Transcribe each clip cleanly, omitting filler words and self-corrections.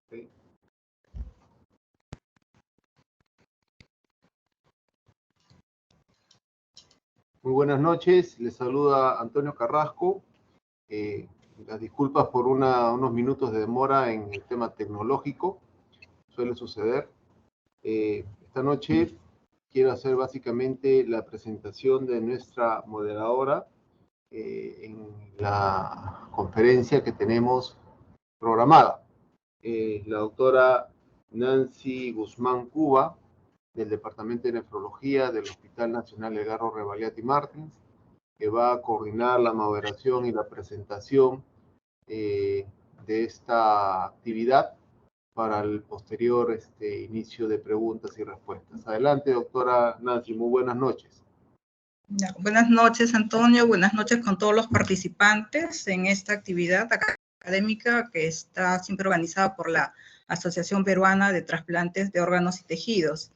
Sí. Muy buenas noches, les saluda Antonio Carrasco. Las disculpas por unos minutos de demora en el tema tecnológico, suele suceder. Esta noche quiero hacer básicamente la presentación de nuestra moderadora en la conferencia que tenemos programada. La doctora Nancy Guzmán Cuba, del Departamento de Nefrología del Hospital Nacional Edgardo Rebagliati Martins, que va a coordinar la moderación y la presentación de esta actividad para el posterior inicio de preguntas y respuestas. Adelante, doctora Nancy, muy buenas noches. Buenas noches, Antonio. Buenas noches con todos los participantes en esta actividad académica que está siempre organizada por la Asociación Peruana de Trasplantes de Órganos y Tejidos.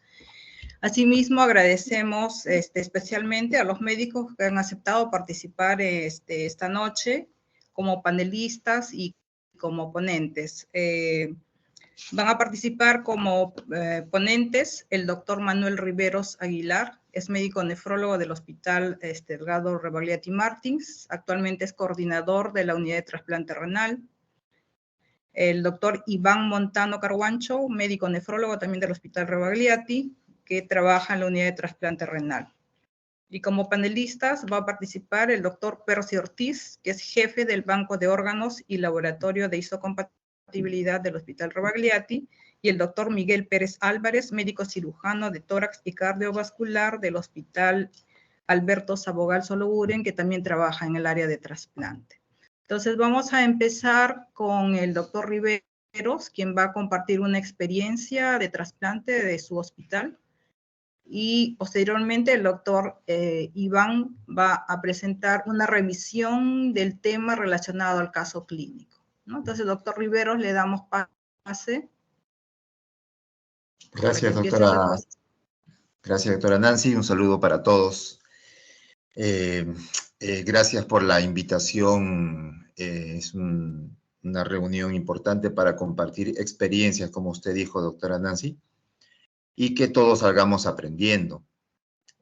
Asimismo, agradecemos especialmente a los médicos que han aceptado participar esta noche como panelistas y como ponentes. Van a participar como ponentes el doctor Manuel Riveros Aguilar, es médico nefrólogo del Hospital Edgardo Rebagliati Martins, actualmente es coordinador de la unidad de trasplante renal. El doctor Iván Montano Carguancho, médico nefrólogo también del Hospital Rebagliati, que trabaja en la unidad de trasplante renal. Y como panelistas va a participar el doctor Percy Ortiz, que es jefe del Banco de Órganos y Laboratorio de Histocompatibilidad del Hospital Rebagliati, y el doctor Miguel Pérez Álvarez, médico cirujano de tórax y cardiovascular del Hospital Alberto Sabogal Soloburen, que también trabaja en el área de trasplante. Entonces vamos a empezar con el doctor Riveros, quien va a compartir una experiencia de trasplante de su hospital. Y posteriormente el doctor Iván va a presentar una revisión del tema relacionado al caso clínico, ¿no? Entonces, doctor Riveros, le damos pase. Gracias, doctora. Gracias, doctora Nancy. Un saludo para todos. Gracias por la invitación. Es una reunión importante para compartir experiencias, como usted dijo, doctora Nancy, y que todos salgamos aprendiendo.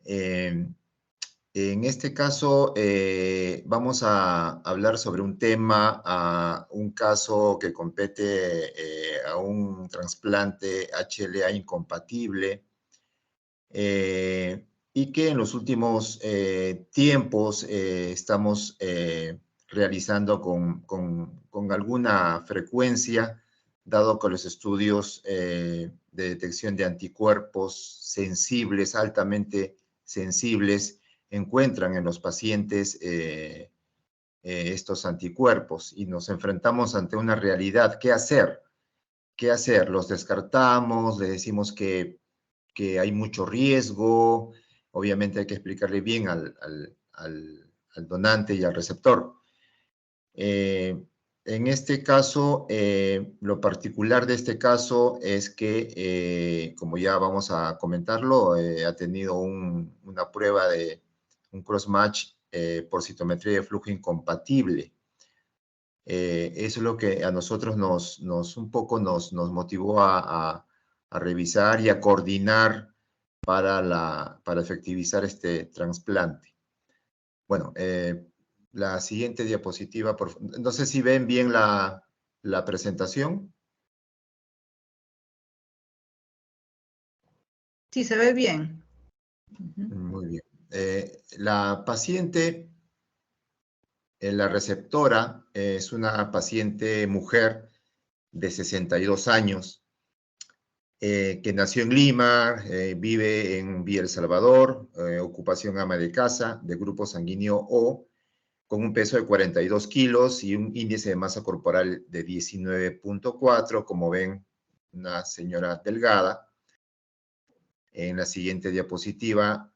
En este caso, vamos a hablar sobre un tema, un caso que compete a un trasplante HLA incompatible, y que en los últimos tiempos estamos realizando con alguna frecuencia, dado que los estudios de detección de anticuerpos sensibles, altamente sensibles, encuentran en los pacientes estos anticuerpos y nos enfrentamos ante una realidad. ¿Qué hacer? ¿Qué hacer? ¿Los descartamos? ¿Le decimos que hay mucho riesgo? Obviamente hay que explicarle bien al donante y al receptor. En este caso, lo particular de este caso es que, como ya vamos a comentarlo, ha tenido una prueba de un cross-match por citometría de flujo incompatible. Eso es lo que a nosotros nos motivó a revisar y a coordinar para efectivizar este trasplante. Bueno, la siguiente diapositiva, no sé si ven bien la presentación. Sí, se ve bien. Muy bien. La paciente, la receptora, es una paciente mujer de 62 años, que nació en Lima, vive en Villa El Salvador, ocupación ama de casa, de grupo sanguíneo O, con un peso de 42 kilos y un índice de masa corporal de 19.4, como ven, una señora delgada. En la siguiente diapositiva,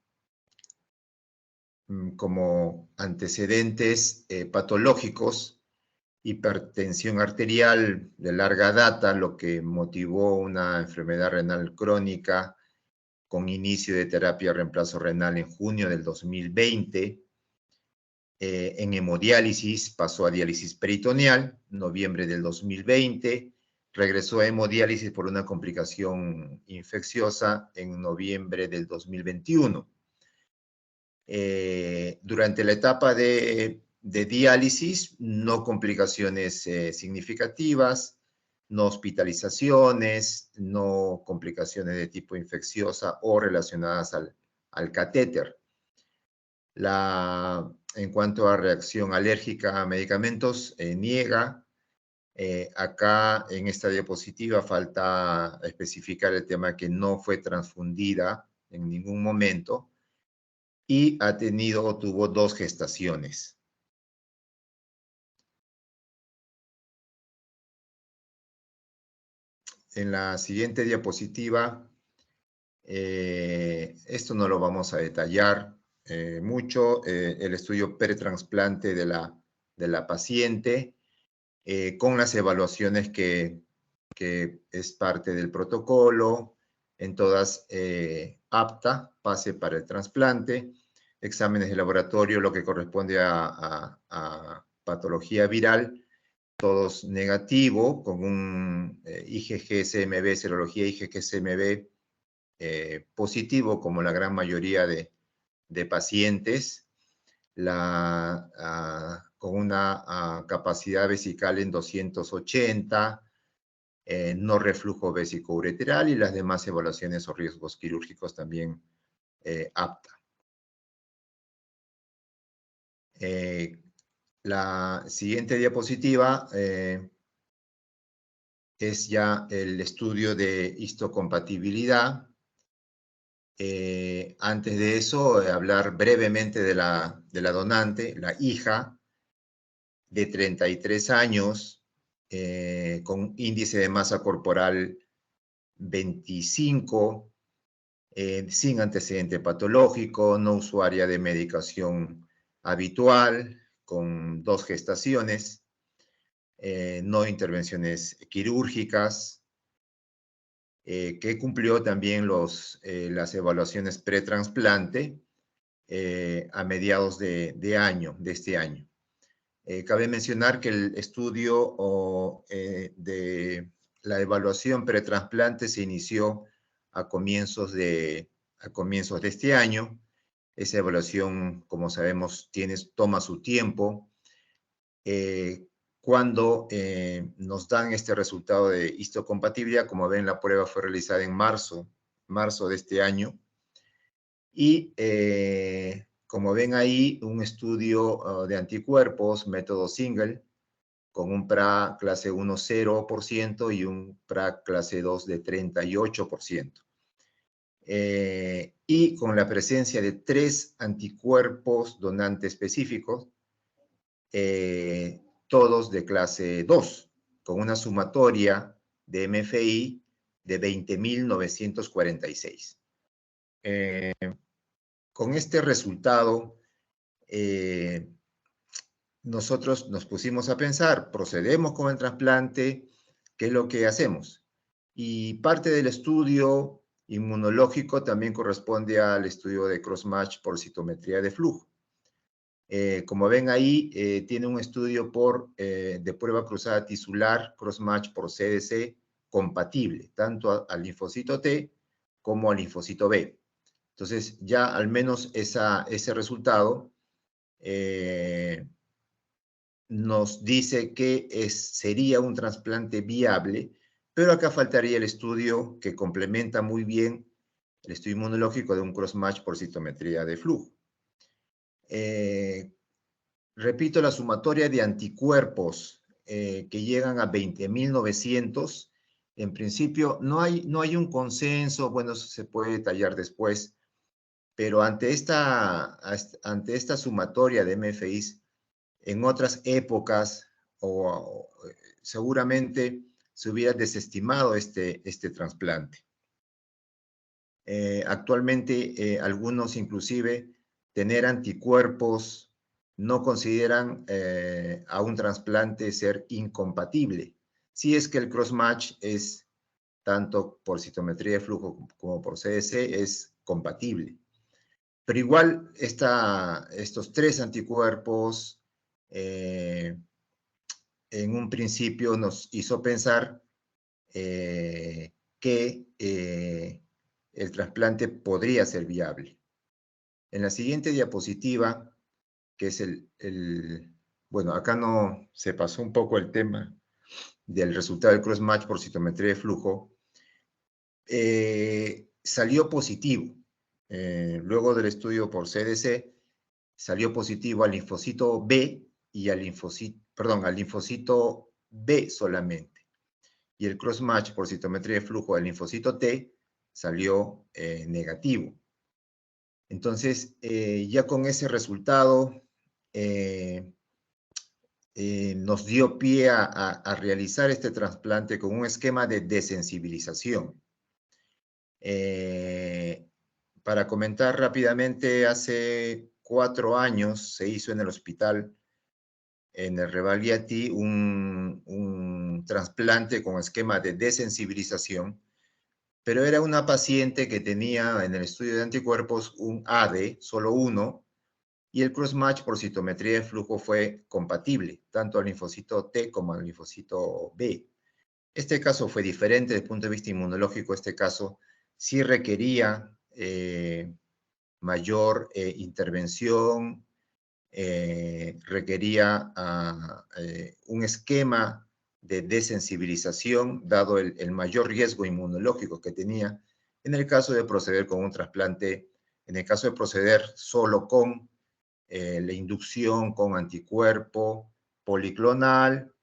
como antecedentes patológicos, hipertensión arterial de larga data, lo que motivó una enfermedad renal crónica con inicio de terapia de reemplazo renal en junio del 2020. En hemodiálisis pasó a diálisis peritoneal, noviembre del 2020, regresó a hemodiálisis por una complicación infecciosa en noviembre del 2021. Durante la etapa de diálisis, no complicaciones significativas, no hospitalizaciones, no complicaciones de tipo infecciosa o relacionadas al catéter. En cuanto a reacción alérgica a medicamentos, niega. Acá en esta diapositiva falta especificar el tema que no fue transfundida en ningún momento y tuvo 2 gestaciones. En la siguiente diapositiva, esto no lo vamos a detallar mucho, el estudio pretransplante de la paciente, con las evaluaciones que es parte del protocolo, en todas apta, pase para el trasplante, exámenes de laboratorio, lo que corresponde a patología viral, todos negativo, con un IgG-SMB, serología IgG-SMB positivo, como la gran mayoría de pacientes, con una capacidad vesical en 280, no reflujo vesicoureteral y las demás evaluaciones o riesgos quirúrgicos también apta. La siguiente diapositiva es ya el estudio de histocompatibilidad. Antes de eso, hablar brevemente de la donante, la hija de 33 años, con índice de masa corporal 25, sin antecedente patológico, no usuaria de medicación habitual, con 2 gestaciones, no intervenciones quirúrgicas, que cumplió también las evaluaciones pretransplante a mediados de este año. Cabe mencionar que el estudio de la evaluación pretrasplante se inició a comienzos de este año. Esa evaluación, como sabemos, toma su tiempo. Cuando nos dan este resultado de histocompatibilidad, como ven, la prueba fue realizada en marzo de este año. Y como ven ahí, un estudio de anticuerpos, método single, con un PRA clase 1 0% y un PRA clase 2 de 38%. Y con la presencia de 3 anticuerpos donantes específicos, todos de clase 2, con una sumatoria de MFI de 20.946. Con este resultado, nosotros nos pusimos a pensar, procedemos con el trasplante, ¿qué es lo que hacemos? Y parte del estudio inmunológico también corresponde al estudio de crossmatch por citometría de flujo. Como ven ahí, tiene un estudio de prueba cruzada tisular, crossmatch por CDC, compatible, tanto al linfocito T como al linfocito B. Entonces, ya al menos ese resultado nos dice que sería un trasplante viable, pero acá faltaría el estudio que complementa muy bien el estudio inmunológico de un crossmatch por citometría de flujo. Repito, la sumatoria de anticuerpos que llegan a 20.900, en principio no hay un consenso, bueno, eso se puede detallar después, pero ante esta sumatoria de MFIs, en otras épocas, seguramente se hubiera desestimado este trasplante. Actualmente, algunos inclusive tener anticuerpos no consideran a un trasplante ser incompatible, si es que el crossmatch es tanto por citometría de flujo como por CDC es compatible. Pero igual estos 3 anticuerpos en un principio nos hizo pensar que el trasplante podría ser viable. En la siguiente diapositiva, que es bueno, acá no se pasó un poco el tema del resultado del cross-match por citometría de flujo, salió positivo. Luego del estudio por CDC, salió positivo al linfocito B y al linfocito B solamente. Y el cross-match por citometría de flujo del linfocito T salió negativo. Entonces, ya con ese resultado, nos dio pie a realizar este trasplante con un esquema de desensibilización. Para comentar rápidamente, hace 4 años se hizo en el hospital, en el Revalliati, un trasplante con esquema de desensibilización, pero era una paciente que tenía en el estudio de anticuerpos un AD, solo uno, y el cross-match por citometría de flujo fue compatible, tanto al linfocito T como al linfocito B. Este caso fue diferente desde el punto de vista inmunológico. Este caso sí requería mayor intervención, requería un esquema de desensibilización, dado el mayor riesgo inmunológico que tenía en el caso de proceder con un trasplante, en el caso de proceder solo con la inducción con anticuerpo policlonal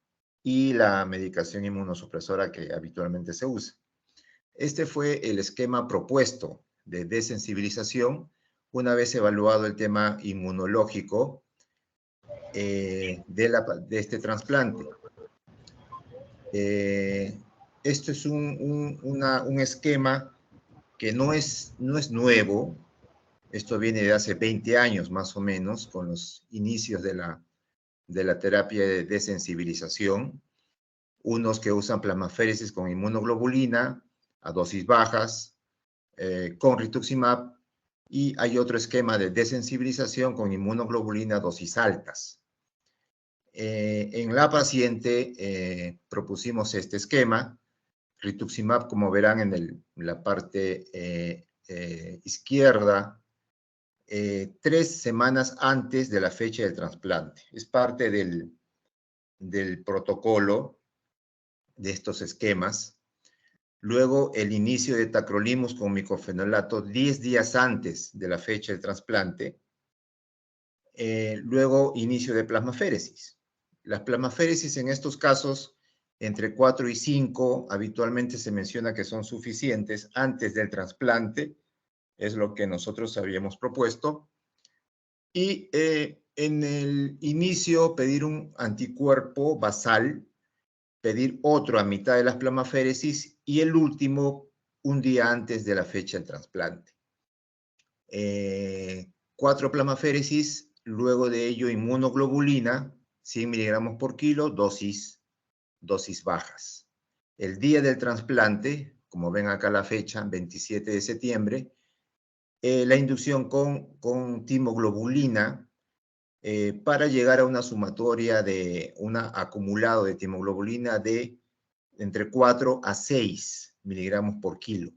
y la medicación inmunosupresora que habitualmente se usa. Este fue el esquema propuesto de desensibilización una vez evaluado el tema inmunológico de este trasplante. Esto es un esquema que no es nuevo. Esto viene de hace 20 años más o menos, con los inicios de la terapia de desensibilización. Unos que usan plasmaféresis con inmunoglobulina a dosis bajas, con rituximab, y hay otro esquema de desensibilización con inmunoglobulina a dosis altas. En la paciente propusimos este esquema. Rituximab, como verán en la parte izquierda, 3 semanas antes de la fecha del trasplante. Es parte del protocolo de estos esquemas. Luego, el inicio de tacrolimus con micofenolato 10 días antes de la fecha del trasplante. Luego, inicio de plasmaféresis. Las plasmaféresis en estos casos, entre 4 y 5, habitualmente se menciona que son suficientes antes del trasplante. Es lo que nosotros habíamos propuesto. Y en el inicio, pedir un anticuerpo basal, pedir otro a mitad de las plasmaféresis y el último un día antes de la fecha del trasplante. 4 plasmaféresis, luego de ello inmunoglobulina, 100 miligramos por kilo, dosis bajas. El día del trasplante, como ven acá la fecha, 27 de septiembre, la inducción con timoglobulina para llegar a una sumatoria de un acumulado de timoglobulina de entre 4 a 6 miligramos por kilo.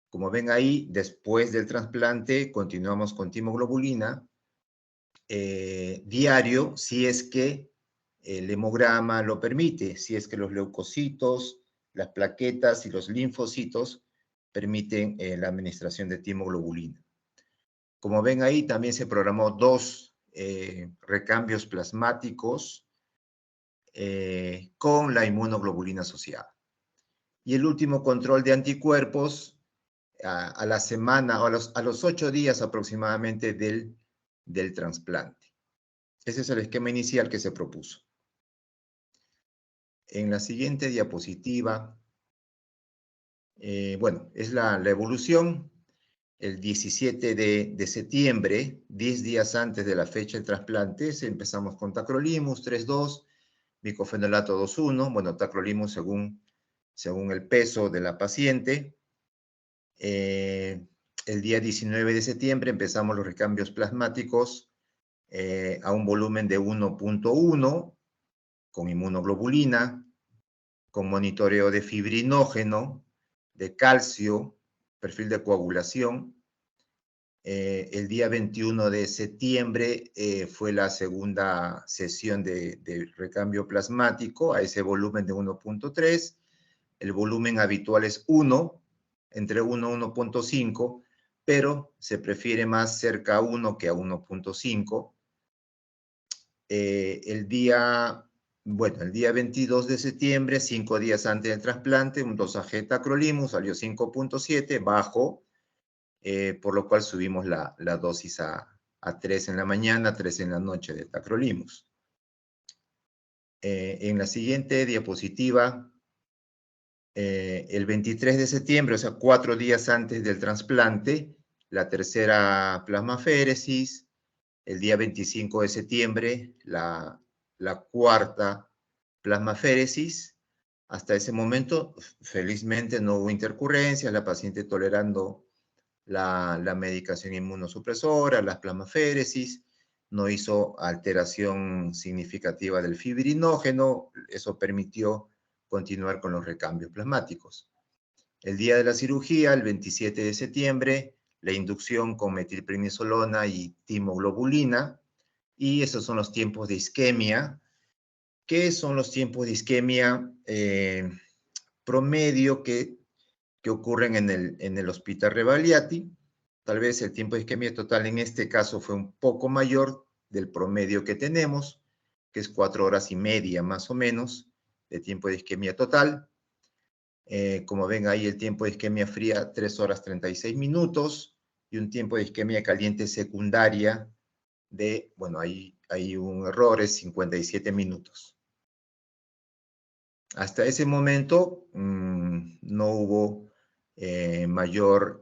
Como ven ahí, después del trasplante continuamos con timoglobulina diario, si es que el hemograma lo permite, si es que los leucocitos, las plaquetas y los linfocitos permiten la administración de timoglobulina. Como ven ahí, también se programó 2 recambios plasmáticos con la inmunoglobulina asociada. Y el último control de anticuerpos a la semana o a los 8 días aproximadamente del trasplante. Ese es el esquema inicial que se propuso. En la siguiente diapositiva, bueno, es la evolución. El 17 de septiembre, 10 días antes de la fecha del trasplante, empezamos con tacrolimus 3.2, micofenolato 2.1, bueno, tacrolimus según el peso de la paciente. El día 19 de septiembre empezamos los recambios plasmáticos a un volumen de 1.1 con inmunoglobulina. con monitoreo de fibrinógeno, de calcio, perfil de coagulación. El día 21 de septiembre fue la segunda sesión de recambio plasmático a ese volumen de 1.3. El volumen habitual es 1, entre 1 y 1.5, pero se prefiere más cerca a 1 que a 1.5. El día 22 de septiembre, 5 días antes del trasplante, un dosaje de tacrolimus salió 5.7, bajo, por lo cual subimos la dosis a 3 en la mañana, 3 en la noche de tacrolimus. En la siguiente diapositiva, el 23 de septiembre, o sea, 4 días antes del trasplante, la tercera plasmaféresis. El día 25 de septiembre, la cuarta plasmaféresis. Hasta ese momento, felizmente, no hubo intercurrencias, la paciente tolerando la medicación inmunosupresora, las plasmaféresis, no hizo alteración significativa del fibrinógeno, eso permitió continuar con los recambios plasmáticos. El día de la cirugía, el 27 de septiembre, la inducción con metilprednisolona y timoglobulina, y esos son los tiempos de isquemia. ¿Qué son los tiempos de isquemia promedio que ocurren en el Hospital Rebagliati? Tal vez el tiempo de isquemia total en este caso fue un poco mayor del promedio que tenemos, que es 4 horas y media más o menos de tiempo de isquemia total. Como ven ahí, el tiempo de isquemia fría, 3 horas 36 minutos, y un tiempo de isquemia caliente secundaria de, bueno, ahí hay un error, es 57 minutos. Hasta ese momento no hubo mayor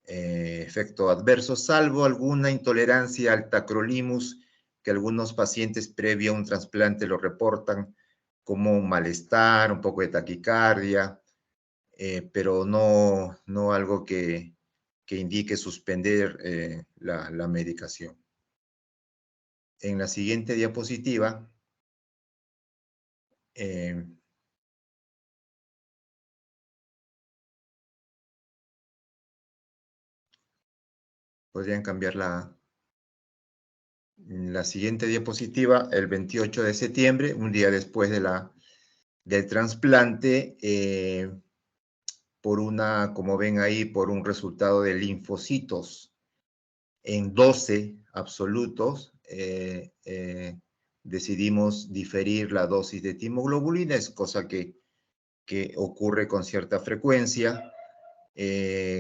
efecto adverso, salvo alguna intolerancia al tacrolimus, que algunos pacientes previo a un trasplante lo reportan como un malestar, un poco de taquicardia, pero no algo que indique suspender la medicación. En la siguiente diapositiva, podrían cambiar la siguiente diapositiva, el 28 de septiembre, un día después del trasplante, como ven ahí, por un resultado de linfocitos en 12 absolutos, decidimos diferir la dosis de timoglobulina, es cosa que ocurre con cierta frecuencia.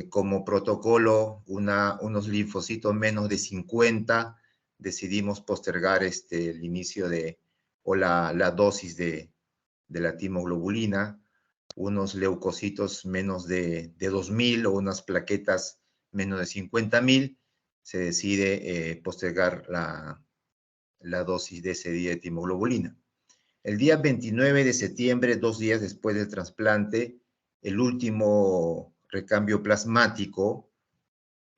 Como protocolo, unos linfocitos menos de 50, decidimos postergar el inicio o la dosis de la timoglobulina. Unos leucocitos menos de 2.000 o unas plaquetas menos de 50.000, se decide postergar la dosis de ese día de timoglobulina. El día 29 de septiembre, 2 días después del trasplante, el último recambio plasmático,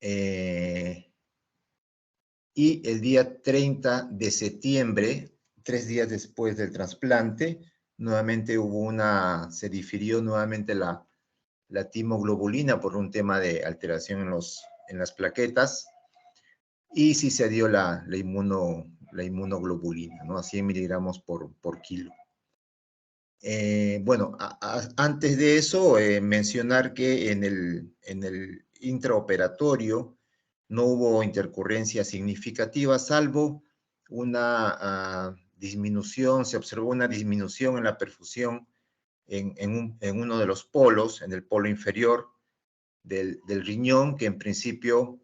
y el día 30 de septiembre, 3 días después del trasplante, nuevamente se difirió nuevamente la timoglobulina por un tema de alteración en las plaquetas, y sí se dio la inmunoglobulina, ¿no? A 100 miligramos por kilo. Bueno, antes de eso, mencionar que en el intraoperatorio no hubo intercurrencia significativa, salvo una disminución, se observó una disminución en la perfusión en uno de los polos, en el polo inferior del riñón, que en principio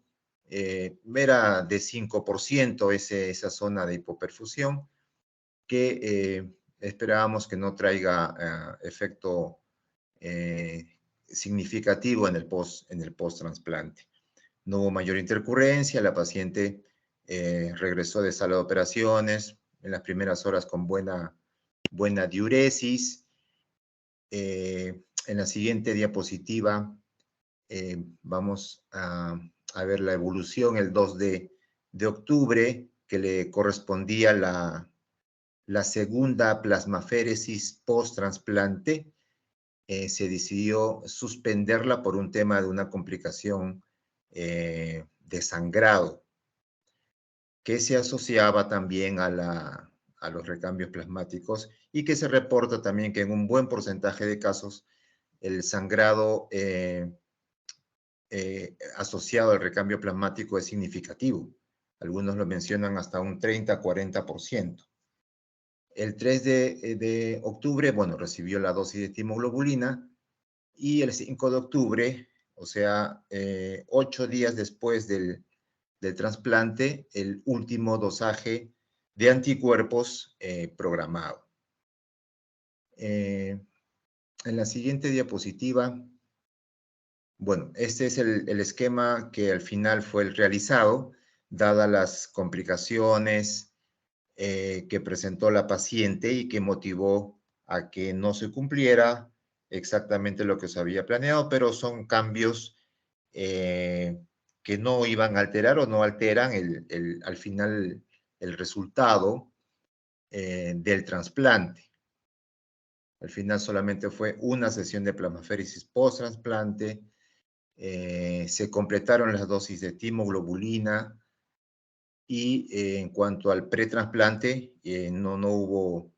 era de 5% esa zona de hipoperfusión, que esperábamos que no traiga efecto significativo en el post-trasplante. No hubo mayor intercurrencia, la paciente regresó de sala de operaciones en las primeras horas con buena diuresis. En la siguiente diapositiva vamos a ver la evolución el 2 de octubre, que le correspondía la segunda plasmaféresis post-trasplante se decidió suspenderla por un tema de una complicación de sangrado, que se asociaba también a los recambios plasmáticos y que se reporta también que en un buen porcentaje de casos el sangrado asociado al recambio plasmático es significativo. Algunos lo mencionan hasta un 30-40%. El 3 de octubre, bueno, recibió la dosis de timoglobulina y el 5 de octubre, o sea, 8 días después del trasplante, el último dosaje de anticuerpos programado. En la siguiente diapositiva, bueno, este es el esquema que al final fue el realizado, dadas las complicaciones que presentó la paciente y que motivó a que no se cumpliera exactamente lo que se había planeado, pero son cambios que no iban a alterar o no alteran al final el resultado del trasplante. Al final solamente fue una sesión de plasmaféresis post-trasplante, se completaron las dosis de timoglobulina y en cuanto al pretrasplante, no hubo,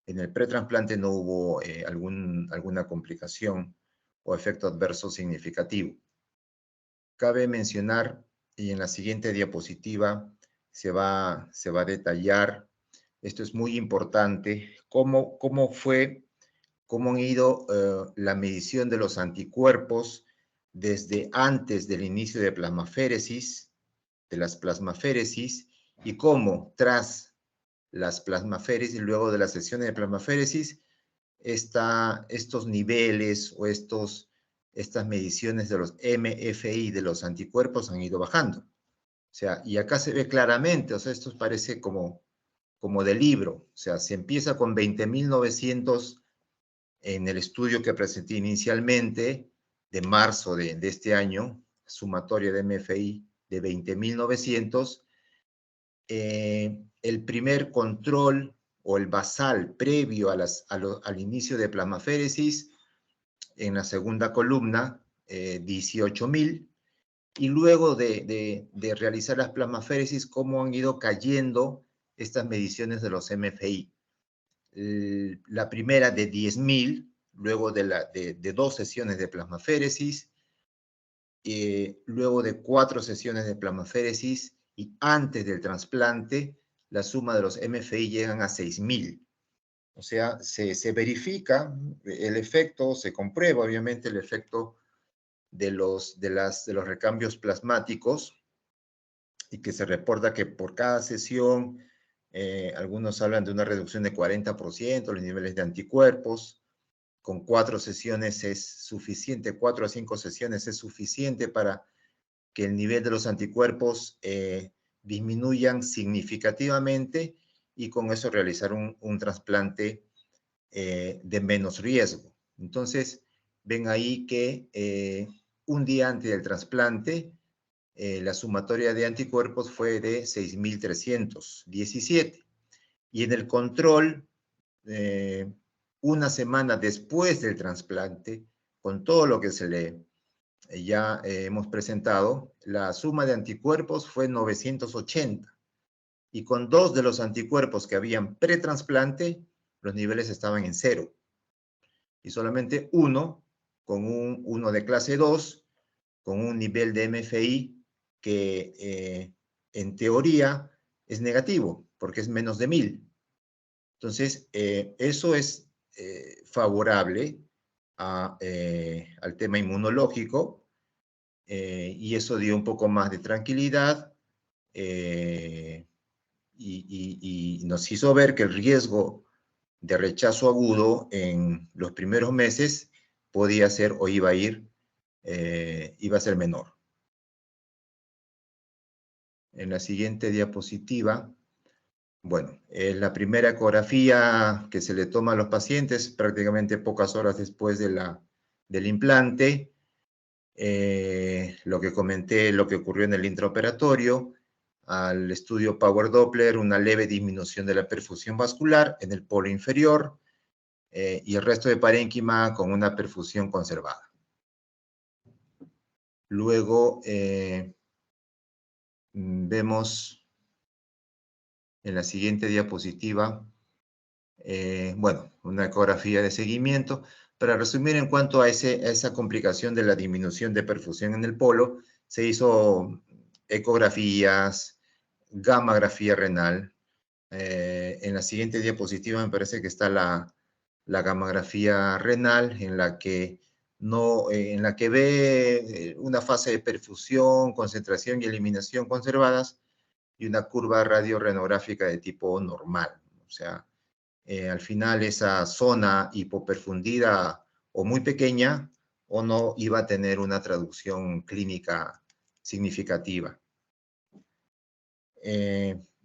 en el pretrasplante no hubo alguna complicación o efecto adverso significativo. Cabe mencionar, y en la siguiente diapositiva se va a detallar, esto es muy importante, cómo han ido la medición de los anticuerpos desde antes del inicio de las plasmaféresis, y cómo tras las plasmaféresis, luego de las sesiones de plasmaféresis, estos niveles o estas mediciones de los MFI de los anticuerpos han ido bajando. O sea, y acá se ve claramente, o sea, esto parece como de libro. O sea, se empieza con 20.900 en el estudio que presenté inicialmente, de marzo de este año, sumatoria de MFI de 20.900. El primer control o el basal previo al inicio de plasmaféresis, en la segunda columna, 18.000, y luego de realizar las plasmaféresis, cómo han ido cayendo estas mediciones de los MFI. La primera de 10.000, luego de 2 sesiones de plasmaféresis, luego de 4 sesiones de plasmaféresis, y antes del trasplante, la suma de los MFI llegan a 6.000. O sea, se verifica el efecto, se comprueba obviamente el efecto de los recambios plasmáticos, y que se reporta que por cada sesión, algunos hablan de una reducción de 40% los niveles de anticuerpos. Con 4 sesiones es suficiente, 4 a 5 sesiones es suficiente para que el nivel de los anticuerpos disminuyan significativamente, y con eso realizar un trasplante de menos riesgo. Entonces, ven ahí que un día antes del trasplante, la sumatoria de anticuerpos fue de 6.317. Y en el control, una semana después del trasplante, con todo lo que ya hemos presentado, la suma de anticuerpos fue 980. Y con 2 de los anticuerpos que habían pretrasplante, los niveles estaban en 0. Y solamente uno de clase 2, con un nivel de MFI que en teoría es negativo, porque es menos de 1.000. Entonces, eso es favorable al tema inmunológico, y eso dio un poco más de tranquilidad, y nos hizo ver que el riesgo de rechazo agudo en los primeros meses podía ser o iba a ser menor. En la siguiente diapositiva, bueno, la primera ecografía que se le toma a los pacientes prácticamente pocas horas después del implante, lo que comenté, lo que ocurrió en el intraoperatorio, al estudio Power Doppler una leve disminución de la perfusión vascular en el polo inferior y el resto de parénquima con una perfusión conservada. Luego vemos en la siguiente diapositiva, bueno, una ecografía de seguimiento. Para resumir, en cuanto a esa complicación de la disminución de perfusión en el polo, se hizo ecografías, gammagrafía renal. En la siguiente diapositiva me parece que está la gammagrafía renal, en la que ve una fase de perfusión, concentración y eliminación conservadas, y una curva radiorenográfica de tipo normal. O sea, al final esa zona hipoperfundida o muy pequeña o no iba a tener una traducción clínica significativa.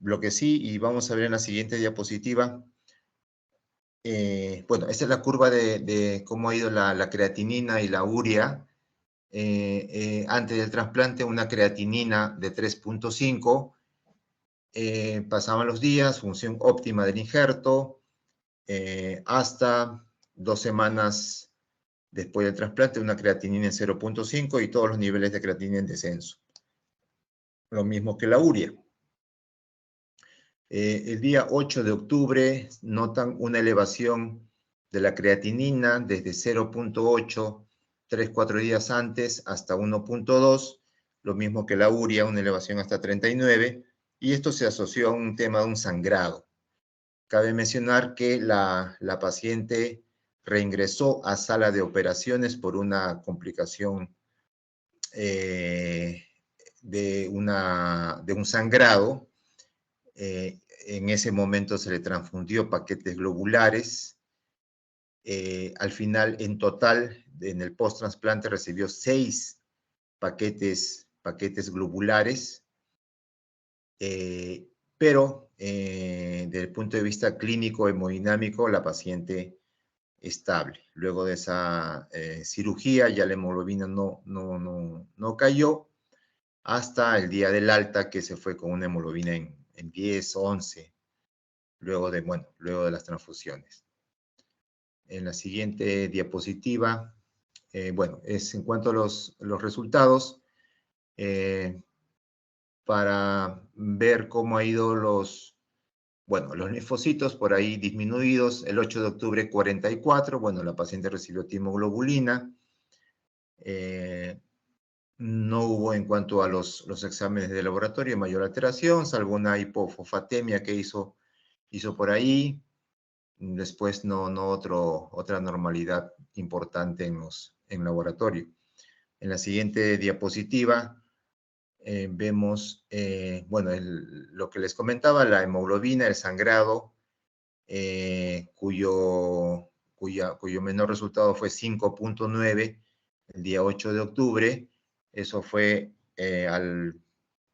Lo que sí, y vamos a ver en la siguiente diapositiva, bueno, esta es la curva de cómo ha ido la creatinina y la urea. Antes del trasplante, una creatinina de 3.5, pasaban los días, función óptima del injerto, hasta 2 semanas después del trasplante, una creatinina en 0.5 y todos los niveles de creatinina en descenso. Lo mismo que la urea. El día 8 de octubre notan una elevación de la creatinina desde 0.8, 3-4 días antes, hasta 1.2, lo mismo que la urea, una elevación hasta 39, y esto se asoció a un tema de un sangrado. Cabe mencionar que la paciente reingresó a sala de operaciones por una complicación de un sangrado. En ese momento se le transfundió paquetes globulares. Al final, en total, en el post-trasplante recibió 6 paquetes globulares, pero desde el punto de vista clínico hemodinámico, la paciente estable. Luego de esa cirugía, ya la hemoglobina no cayó, hasta el día del alta, que se fue con una hemoglobina en 10, 11, luego de las transfusiones. En la siguiente diapositiva, bueno, es en cuanto a los resultados, para ver cómo ha ido los linfocitos por ahí disminuidos. El 8 de octubre 44, bueno, la paciente recibió timoglobulina. No hubo, en cuanto a los exámenes de laboratorio, mayor alteración, salvo una hipofosfatemia que hizo por ahí. Después otra normalidad importante en laboratorio. En la siguiente diapositiva vemos, bueno, lo que les comentaba, la hemoglobina, el sangrado, cuyo menor resultado fue 5.9 el día 8 de octubre. Eso fue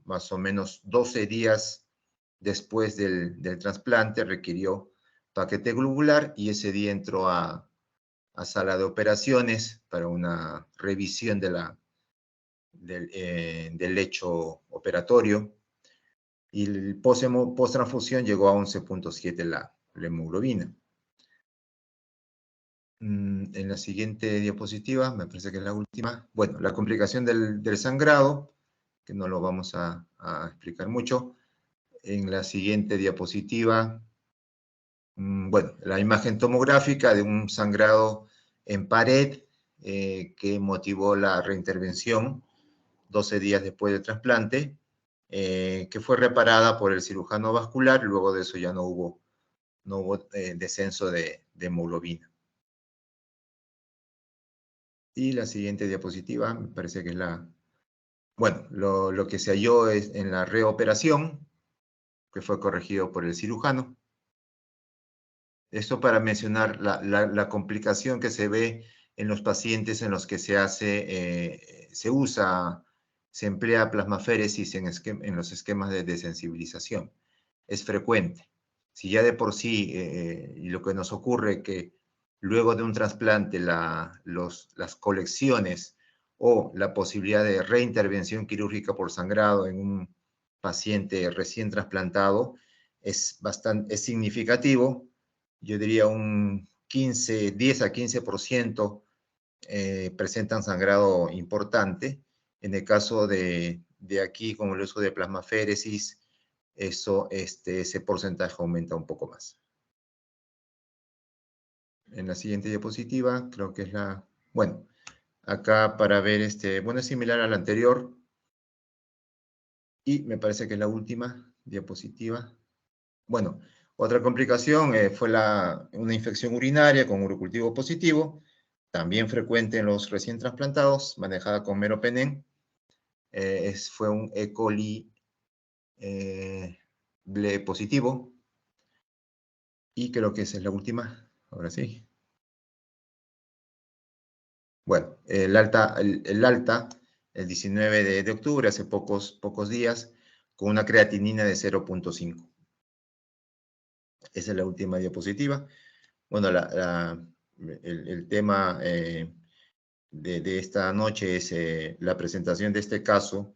más o menos 12 días después del trasplante, requirió paquete globular y ese día entró a sala de operaciones para una revisión del lecho operatorio, y el post-transfusión llegó a 11.7 la hemoglobina. En la siguiente diapositiva, me parece que es la última, bueno, la complicación del sangrado, que no lo vamos a explicar mucho. En la siguiente diapositiva, bueno, la imagen tomográfica de un sangrado en pared que motivó la reintervención 12 días después del trasplante, que fue reparada por el cirujano vascular. Luego de eso ya no hubo descenso de hemoglobina. Y la siguiente diapositiva, me parece que es bueno, lo que se halló es en la reoperación, que fue corregido por el cirujano. Esto para mencionar la complicación que se ve en los pacientes en los que se emplea plasmaféresis en los esquemas de desensibilización. Es frecuente. Si ya de por sí, y lo que nos ocurre que luego de un trasplante las colecciones o la posibilidad de reintervención quirúrgica por sangrado en paciente recién trasplantado es significativo. Yo diría un 10 a 15% presentan sangrado importante. En el caso de aquí, con el uso de plasmaféresis, ese porcentaje aumenta un poco más. En la siguiente diapositiva, creo que es la... Bueno, acá para ver, bueno, es similar a la anterior. Y me parece que es la última diapositiva. Bueno, otra complicación fue una infección urinaria con urocultivo positivo, también frecuente en los recién trasplantados, manejada con meropenem. Fue un E. coli ble positivo. Y creo que esa es la última. Ahora sí. Bueno, el alta, el 19 de octubre, hace pocos días, con una creatinina de 0.5. Esa es la última diapositiva. Bueno, el tema de esta noche es la presentación de este caso,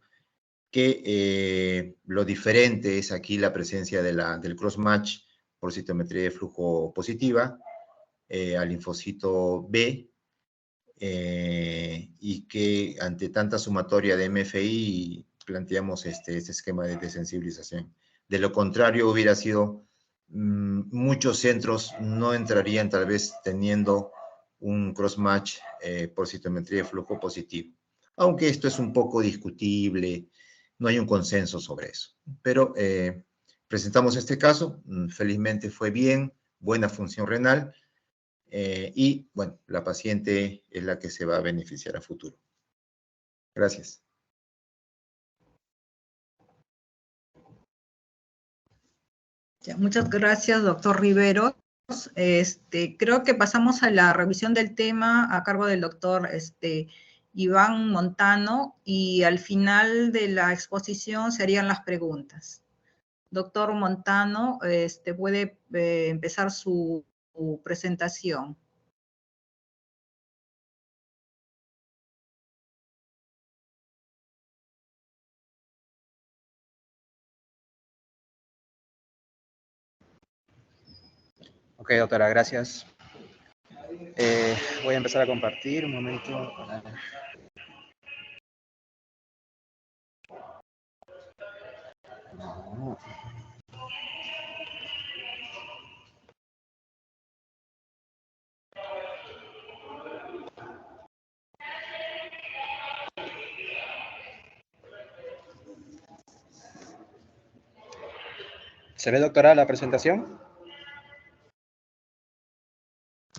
que lo diferente es aquí la presencia del cross-match por citometría de flujo positiva al linfocito B, y que ante tanta sumatoria de MFI planteamos este esquema de desensibilización. De lo contrario, hubiera sido, muchos centros no entrarían tal vez teniendo un cross-match por citometría de flujo positivo. Aunque esto es un poco discutible, no hay un consenso sobre eso. Pero presentamos este caso, felizmente fue bien, buena función renal, y, bueno, la paciente es la que se va a beneficiar a futuro. Gracias. Ya, muchas gracias, doctor Riveros. Creo que pasamos a la revisión del tema a cargo del doctor Iván Montano, y al final de la exposición se harían las preguntas. Doctor Montano, puede empezar su presentación. Ok, doctora, gracias. Voy a empezar a compartir un momento. ¿Se ve, doctora, la presentación?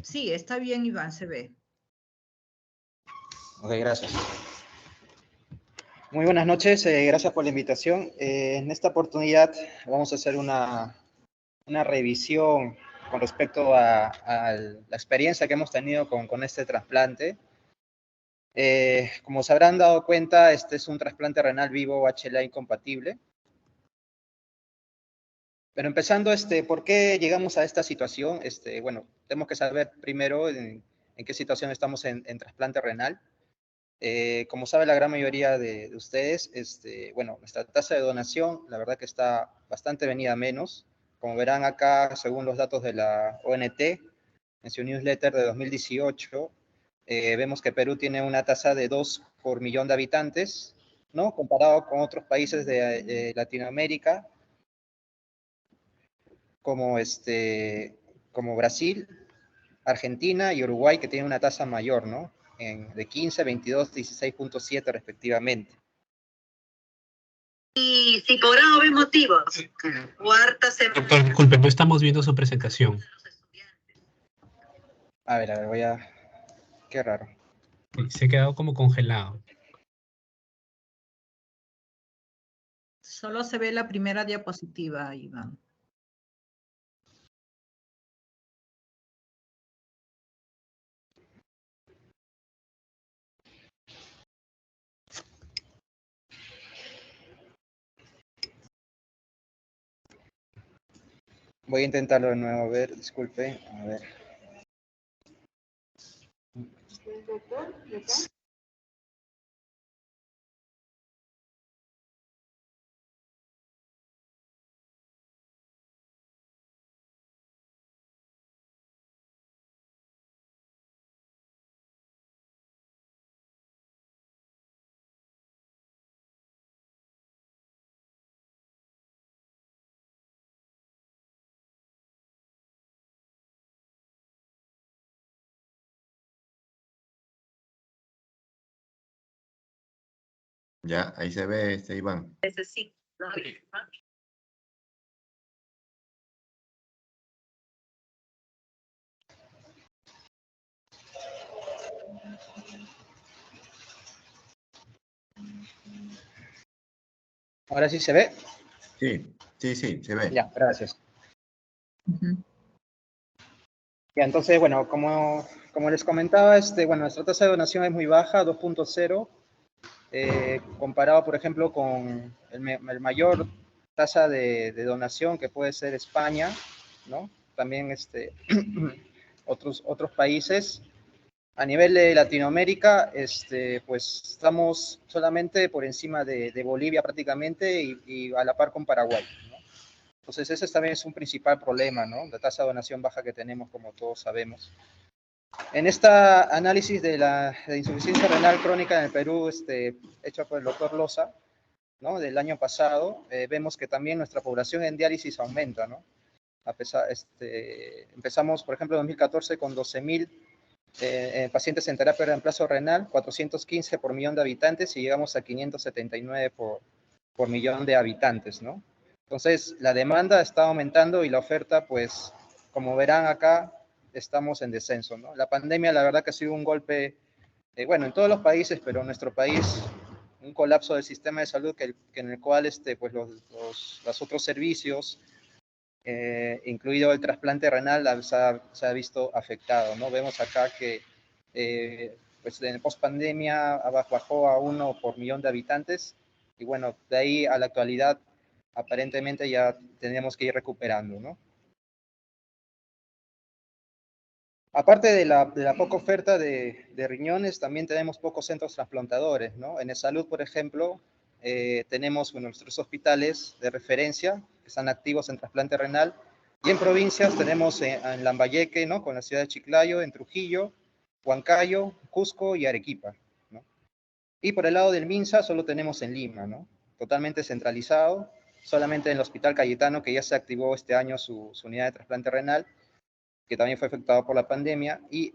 Sí, está bien, Iván, se ve. Ok, gracias. Muy buenas noches, gracias por la invitación. En esta oportunidad vamos a hacer una revisión con respecto a la experiencia que hemos tenido con este trasplante. Como se habrán dado cuenta, este es un trasplante renal vivo HLA incompatible. Pero empezando, ¿por qué llegamos a esta situación? Bueno, tenemos que saber primero en qué situación estamos en trasplante renal. Como sabe la gran mayoría de ustedes, bueno, nuestra tasa de donación, la verdad que está bastante venida a menos. Como verán acá, según los datos de la ONT, en su newsletter de 2018, vemos que Perú tiene una tasa de 2 por millón de habitantes, ¿no? Comparado con otros países de Latinoamérica, como, como Brasil, Argentina y Uruguay, que tienen una tasa mayor, ¿no? De 15, 22, 16.7 respectivamente. Y si por algún motivo, cuarta semana... Doctor, disculpe, no estamos viendo su presentación. A ver, voy a... Qué raro. Se ha quedado como congelado. Solo se ve la primera diapositiva, Iván. Voy a intentarlo de nuevo, a ver, disculpe, a ver. Ya, ahí se ve, Iván. Ese sí. ¿No? ¿Ahora sí se ve? Sí, sí, sí, se ve. Ya, gracias. Ujú. Ya, entonces, bueno, como les comentaba, bueno, nuestra tasa de donación es muy baja, 2.0, comparado, por ejemplo, con el mayor tasa de donación que puede ser España, ¿no? También otros países. A nivel de Latinoamérica, pues estamos solamente por encima de Bolivia prácticamente y a la par con Paraguay, ¿no? Entonces ese también es un principal problema, ¿no? La tasa de donación baja que tenemos, como todos sabemos. En esta análisis de la insuficiencia renal crónica en el Perú, hecho por el doctor Loza, ¿no? Del año pasado, vemos que también nuestra población en diálisis aumenta, ¿no? A pesar, empezamos, por ejemplo, en 2014 con 12.000 pacientes en terapia de reemplazo renal, 415 por millón de habitantes y llegamos a 579 por millón de habitantes, ¿no? Entonces, la demanda está aumentando y la oferta, pues, como verán acá, estamos en descenso, ¿no? La pandemia, la verdad que ha sido un golpe, bueno, en todos los países, pero en nuestro país, un colapso del sistema de salud en el cual, pues, los otros servicios, incluido el trasplante renal, se ha visto afectado, ¿no? Vemos acá que, pues, en post-pandemia bajó a 1 por millón de habitantes, y bueno, de ahí a la actualidad, aparentemente ya tenemos que ir recuperando, ¿no? Aparte de la poca oferta de riñones, también tenemos pocos centros trasplantadores, ¿no? En el salud, por ejemplo, tenemos nuestros hospitales de referencia que están activos en trasplante renal, y en provincias tenemos en Lambayeque, ¿no? Con la ciudad de Chiclayo, en Trujillo, Huancayo, Cusco y Arequipa, ¿no? Y por el lado del MINSA solo tenemos en Lima, ¿no? Totalmente centralizado, solamente en el Hospital Cayetano, que ya se activó este año su unidad de trasplante renal, que también fue afectado por la pandemia, y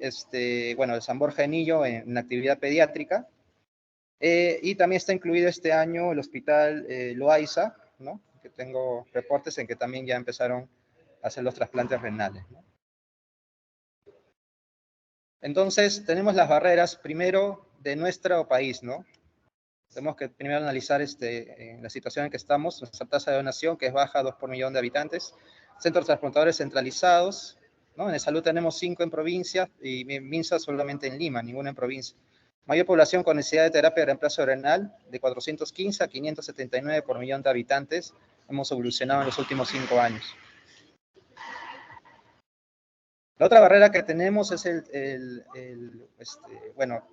bueno, el San Borja de Nillo en actividad pediátrica, y también está incluido este año el Hospital Loaiza, ¿no? Que tengo reportes en que también ya empezaron a hacer los trasplantes renales, ¿no? Entonces, tenemos las barreras, primero, de nuestro país, ¿no? Tenemos que primero analizar la situación en que estamos, nuestra tasa de donación, que es baja, 2 por millón de habitantes, centros trasplantadores centralizados, ¿no? En salud tenemos 5 en provincia y MINSA solamente en Lima, ninguna en provincia. Mayor población con necesidad de terapia de reemplazo renal, de 415 a 579 por millón de habitantes, hemos evolucionado en los últimos 5 años. La otra barrera que tenemos es bueno,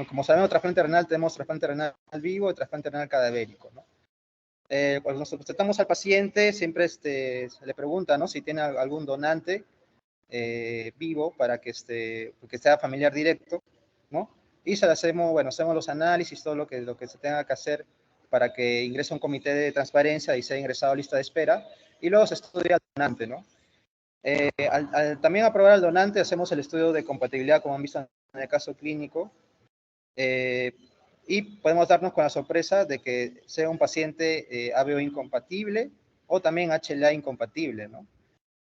como sabemos, trasplante renal, tenemos trasplante renal vivo y trasplante renal cadavérico, ¿no? Cuando nosotros tratamos al paciente, siempre se le pregunta, ¿no? Si tiene algún donante vivo para que sea familiar directo, ¿no? Y se le hacemos, bueno, hacemos los análisis, todo lo que se tenga que hacer para que ingrese a un comité de transparencia y sea ingresado a lista de espera, y luego se estudia al donante, ¿no? Al también aprobar al donante, hacemos el estudio de compatibilidad, como han visto en el caso clínico, y podemos darnos con la sorpresa de que sea un paciente ABO incompatible o también HLA incompatible, ¿no?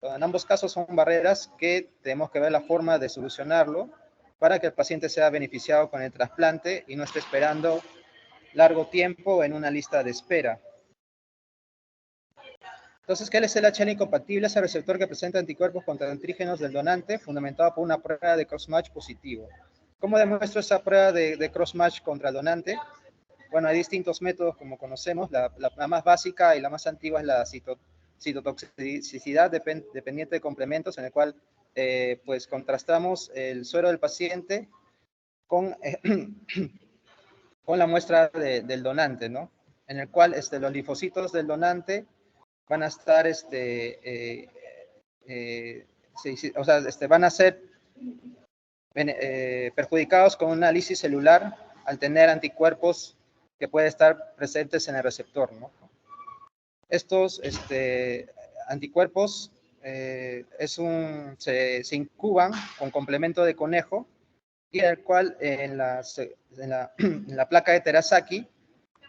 En ambos casos son barreras que tenemos que ver la forma de solucionarlo para que el paciente sea beneficiado con el trasplante y no esté esperando largo tiempo en una lista de espera. Entonces, ¿qué es el HLA incompatible? Es el receptor que presenta anticuerpos contra antígenos del donante, fundamentado por una prueba de cross-match positivo. ¿Cómo demuestro esa prueba de cross-match contra el donante? Bueno, hay distintos métodos, como conocemos. La más básica y la más antigua es la citotoxicidad dependiente de complementos, en el cual pues contrastamos el suero del paciente con, con la muestra del donante, ¿no? En el cual los linfocitos del donante van a estar, o sea, van a ser perjudicados con una lisis celular al tener anticuerpos que pueden estar presentes en el receptor, ¿no? Estos anticuerpos se incuban con complemento de conejo, y el cual en la placa de Terasaki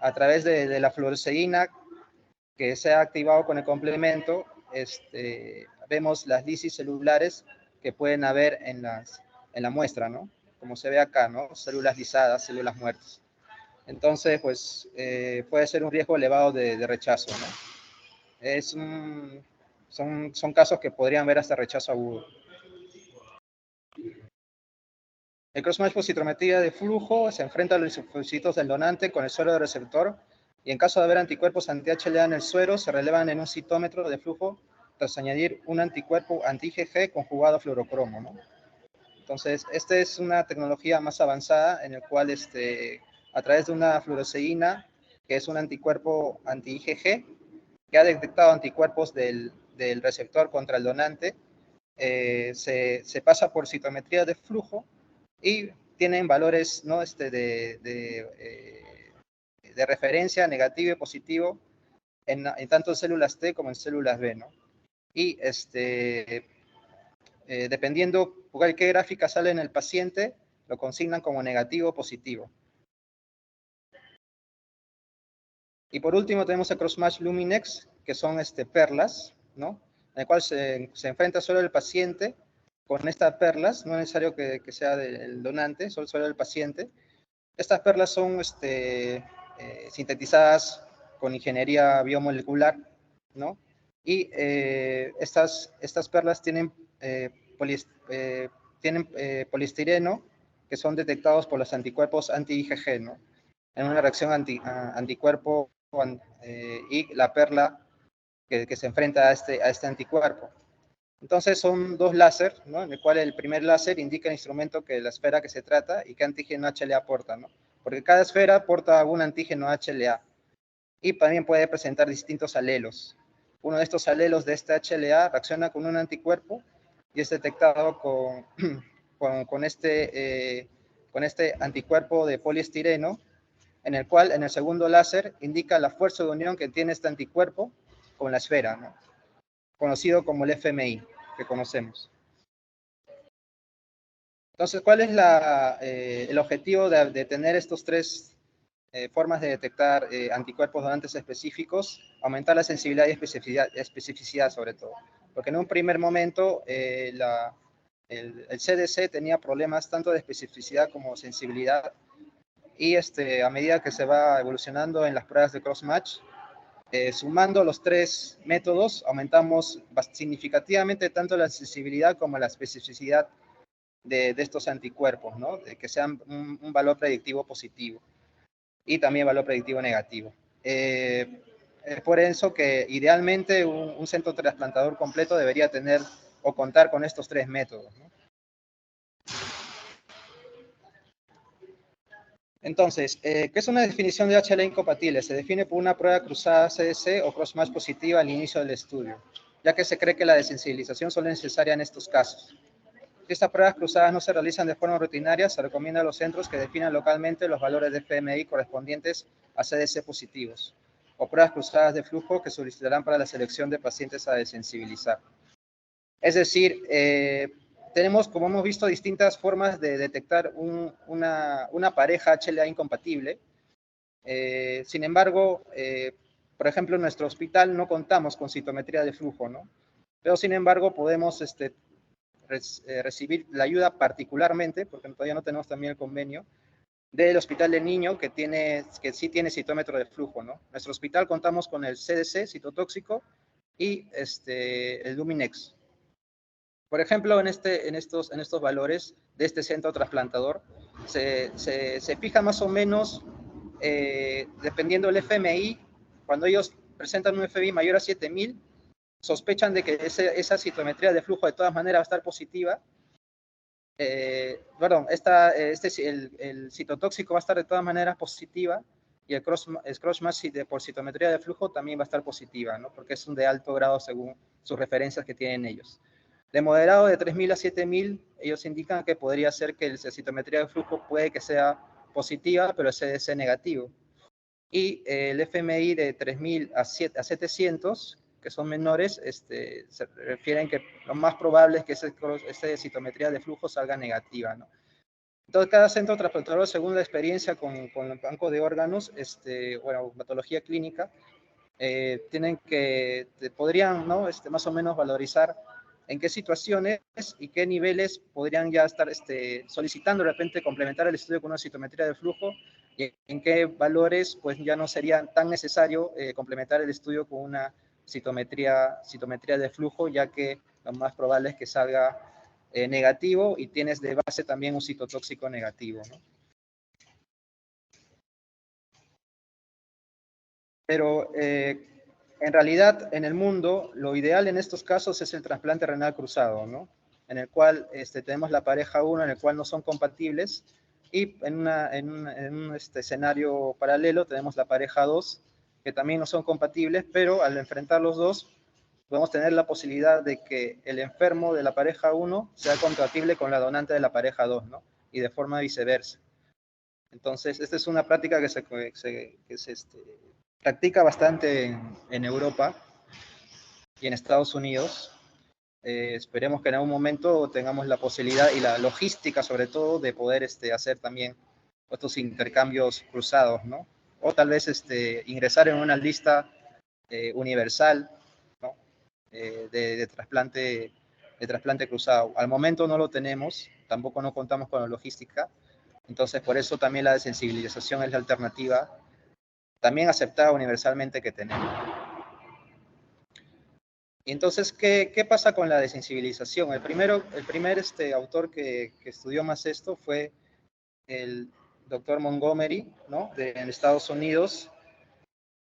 a través de la fluoresceína que se ha activado con el complemento, vemos las lisis celulares que pueden haber en la muestra, ¿no? Como se ve acá, ¿no? Células lisadas, células muertas. Entonces, pues, puede ser un riesgo elevado de rechazo, ¿no? Son casos que podrían ver hasta rechazo agudo. El cross-match por citometría de flujo se enfrenta a los linfocitos del donante con el suero del receptor y en caso de haber anticuerpos anti-HLA en el suero, se relevan en un citómetro de flujo tras añadir un anticuerpo anti-IgG conjugado a fluorocromo, ¿no? Entonces, esta es una tecnología más avanzada en el cual a través de una fluoresceína, que es un anticuerpo anti-IgG, que ha detectado anticuerpos del receptor contra el donante, se pasa por citometría de flujo y tienen valores, ¿no? de referencia negativo y positivo en tanto en células T como en células B, ¿no? Y dependiendo qué gráfica sale en el paciente, lo consignan como negativo o positivo. Y por último tenemos el cross-match Luminex, que son perlas, ¿no? En el cual se enfrenta solo el paciente con estas perlas, no es necesario que sea del donante, solo el paciente. Estas perlas son sintetizadas con ingeniería biomolecular, ¿no? Y estas perlas tienen, poliestireno, que son detectados por los anticuerpos anti-IgG, ¿no? En una reacción anticuerpo y la perla que se enfrenta a este anticuerpo. Entonces son dos láser, ¿no? En el cual el primer láser indica el instrumento que la esfera que se trata y qué antígeno HLA aporta, ¿no? Porque cada esfera aporta algún antígeno HLA y también puede presentar distintos alelos. Uno de estos alelos de este HLA reacciona con un anticuerpo y es detectado con este anticuerpo de poliestireno, en el cual en el segundo láser indica la fuerza de unión que tiene este anticuerpo con la esfera, ¿no? Conocido como el FMI, que conocemos. Entonces, ¿cuál es el objetivo de tener estos tres formas de detectar anticuerpos donantes específicos? Aumentar la sensibilidad y especificidad sobre todo. Porque en un primer momento el CDC tenía problemas tanto de especificidad como sensibilidad y a medida que se va evolucionando en las pruebas de cross-match, sumando los tres métodos, aumentamos significativamente tanto la sensibilidad como la especificidad de estos anticuerpos, ¿no? De que sean un valor predictivo positivo y también valor predictivo negativo. Es por eso que idealmente un centro trasplantador completo debería tener o contar con estos tres métodos, ¿no? Entonces, ¿qué es una definición de HLA incompatible? Se define por una prueba cruzada CDC o cross-match positiva al inicio del estudio, ya que se cree que la desensibilización solo es necesaria en estos casos. Si estas pruebas cruzadas no se realizan de forma rutinaria, se recomienda a los centros que definan localmente los valores de FMI correspondientes a CDC positivos, o pruebas cruzadas de flujo que solicitarán para la selección de pacientes a desensibilizar. Es decir, tenemos, como hemos visto, distintas formas de detectar una pareja HLA incompatible. Sin embargo, por ejemplo, en nuestro hospital no contamos con citometría de flujo, ¿no? Pero, sin embargo, podemos recibir la ayuda particularmente, porque todavía no tenemos también el convenio, del Hospital del Niño, que sí tiene citómetro de flujo, ¿no? En nuestro hospital contamos con el CDC, citotóxico, y el Luminex. Por ejemplo, en estos valores de este centro trasplantador, se fija más o menos, dependiendo del FMI, cuando ellos presentan un FMI mayor a 7000, sospechan de que esa citometría de flujo de todas maneras va a estar positiva. El citotóxico va a estar de todas maneras positiva y el cross-match por citometría de flujo también va a estar positiva, ¿no? Porque es un de alto grado según sus referencias que tienen ellos. De moderado de 3000 a 7000, ellos indican que podría ser que la citometría de flujo puede que sea positiva, pero el CDC negativo. Y el FMI de 3000 a 700, que son menores, se refieren que lo más probable es que esa citometría de flujo salga negativa, ¿no? Entonces, cada centro trasplantador, según la experiencia con el banco de órganos, bueno, patología clínica, podrían, ¿no? Más o menos valorizar en qué situaciones y qué niveles podrían ya estar solicitando de repente complementar el estudio con una citometría de flujo y en qué valores pues ya no sería tan necesario complementar el estudio con una citometría de flujo, ya que lo más probable es que salga negativo y tienes de base también un citotóxico negativo, ¿no? Pero en realidad, en el mundo, lo ideal en estos casos es el trasplante renal cruzado, ¿no? En el cual tenemos la pareja 1, en el cual no son compatibles, y en un escenario paralelo tenemos la pareja 2, que también no son compatibles, pero al enfrentar los dos, podemos tener la posibilidad de que el enfermo de la pareja 1 sea compatible con la donante de la pareja 2, ¿no? Y de forma viceversa. Entonces, esta es una práctica que se practica bastante en Europa y en Estados Unidos. Esperemos que en algún momento tengamos la posibilidad y la logística, sobre todo, de poder hacer también estos intercambios cruzados, ¿no? O tal vez ingresar en una lista universal, ¿no? de trasplante cruzado. Al momento no lo tenemos, tampoco no contamos con la logística, entonces por eso también la desensibilización es la alternativa también aceptada universalmente que tenemos. Y entonces, ¿qué pasa con la desensibilización? El primer autor que estudió más esto fue el doctor Montgomery, ¿no? En Estados Unidos,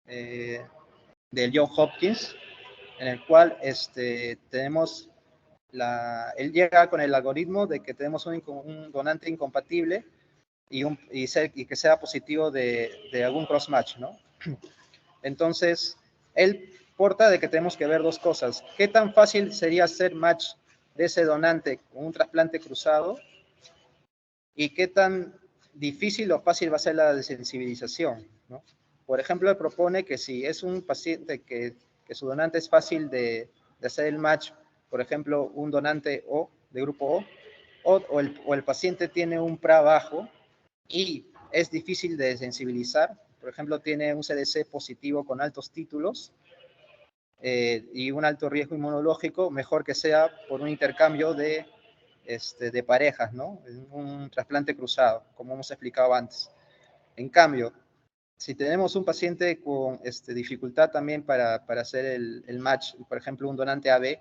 del John Hopkins, en el cual tenemos él llega con el algoritmo de que tenemos un donante incompatible y que sea positivo de algún cross-match, ¿no? Entonces, él porta de que tenemos que ver dos cosas. ¿Qué tan fácil sería hacer match de ese donante con un trasplante cruzado? ¿Y qué tan difícil o fácil va a ser la desensibilización, ¿no? Por ejemplo, él propone que si es un paciente que su donante es fácil de hacer el match, por ejemplo, un donante O, de grupo O el paciente tiene un PRA bajo y es difícil de sensibilizar, por ejemplo, tiene un CDC positivo con altos títulos y un alto riesgo inmunológico, mejor que sea por un intercambio de parejas, ¿no? Un trasplante cruzado, como hemos explicado antes. En cambio, si tenemos un paciente con dificultad también para hacer el match, por ejemplo, un donante AB,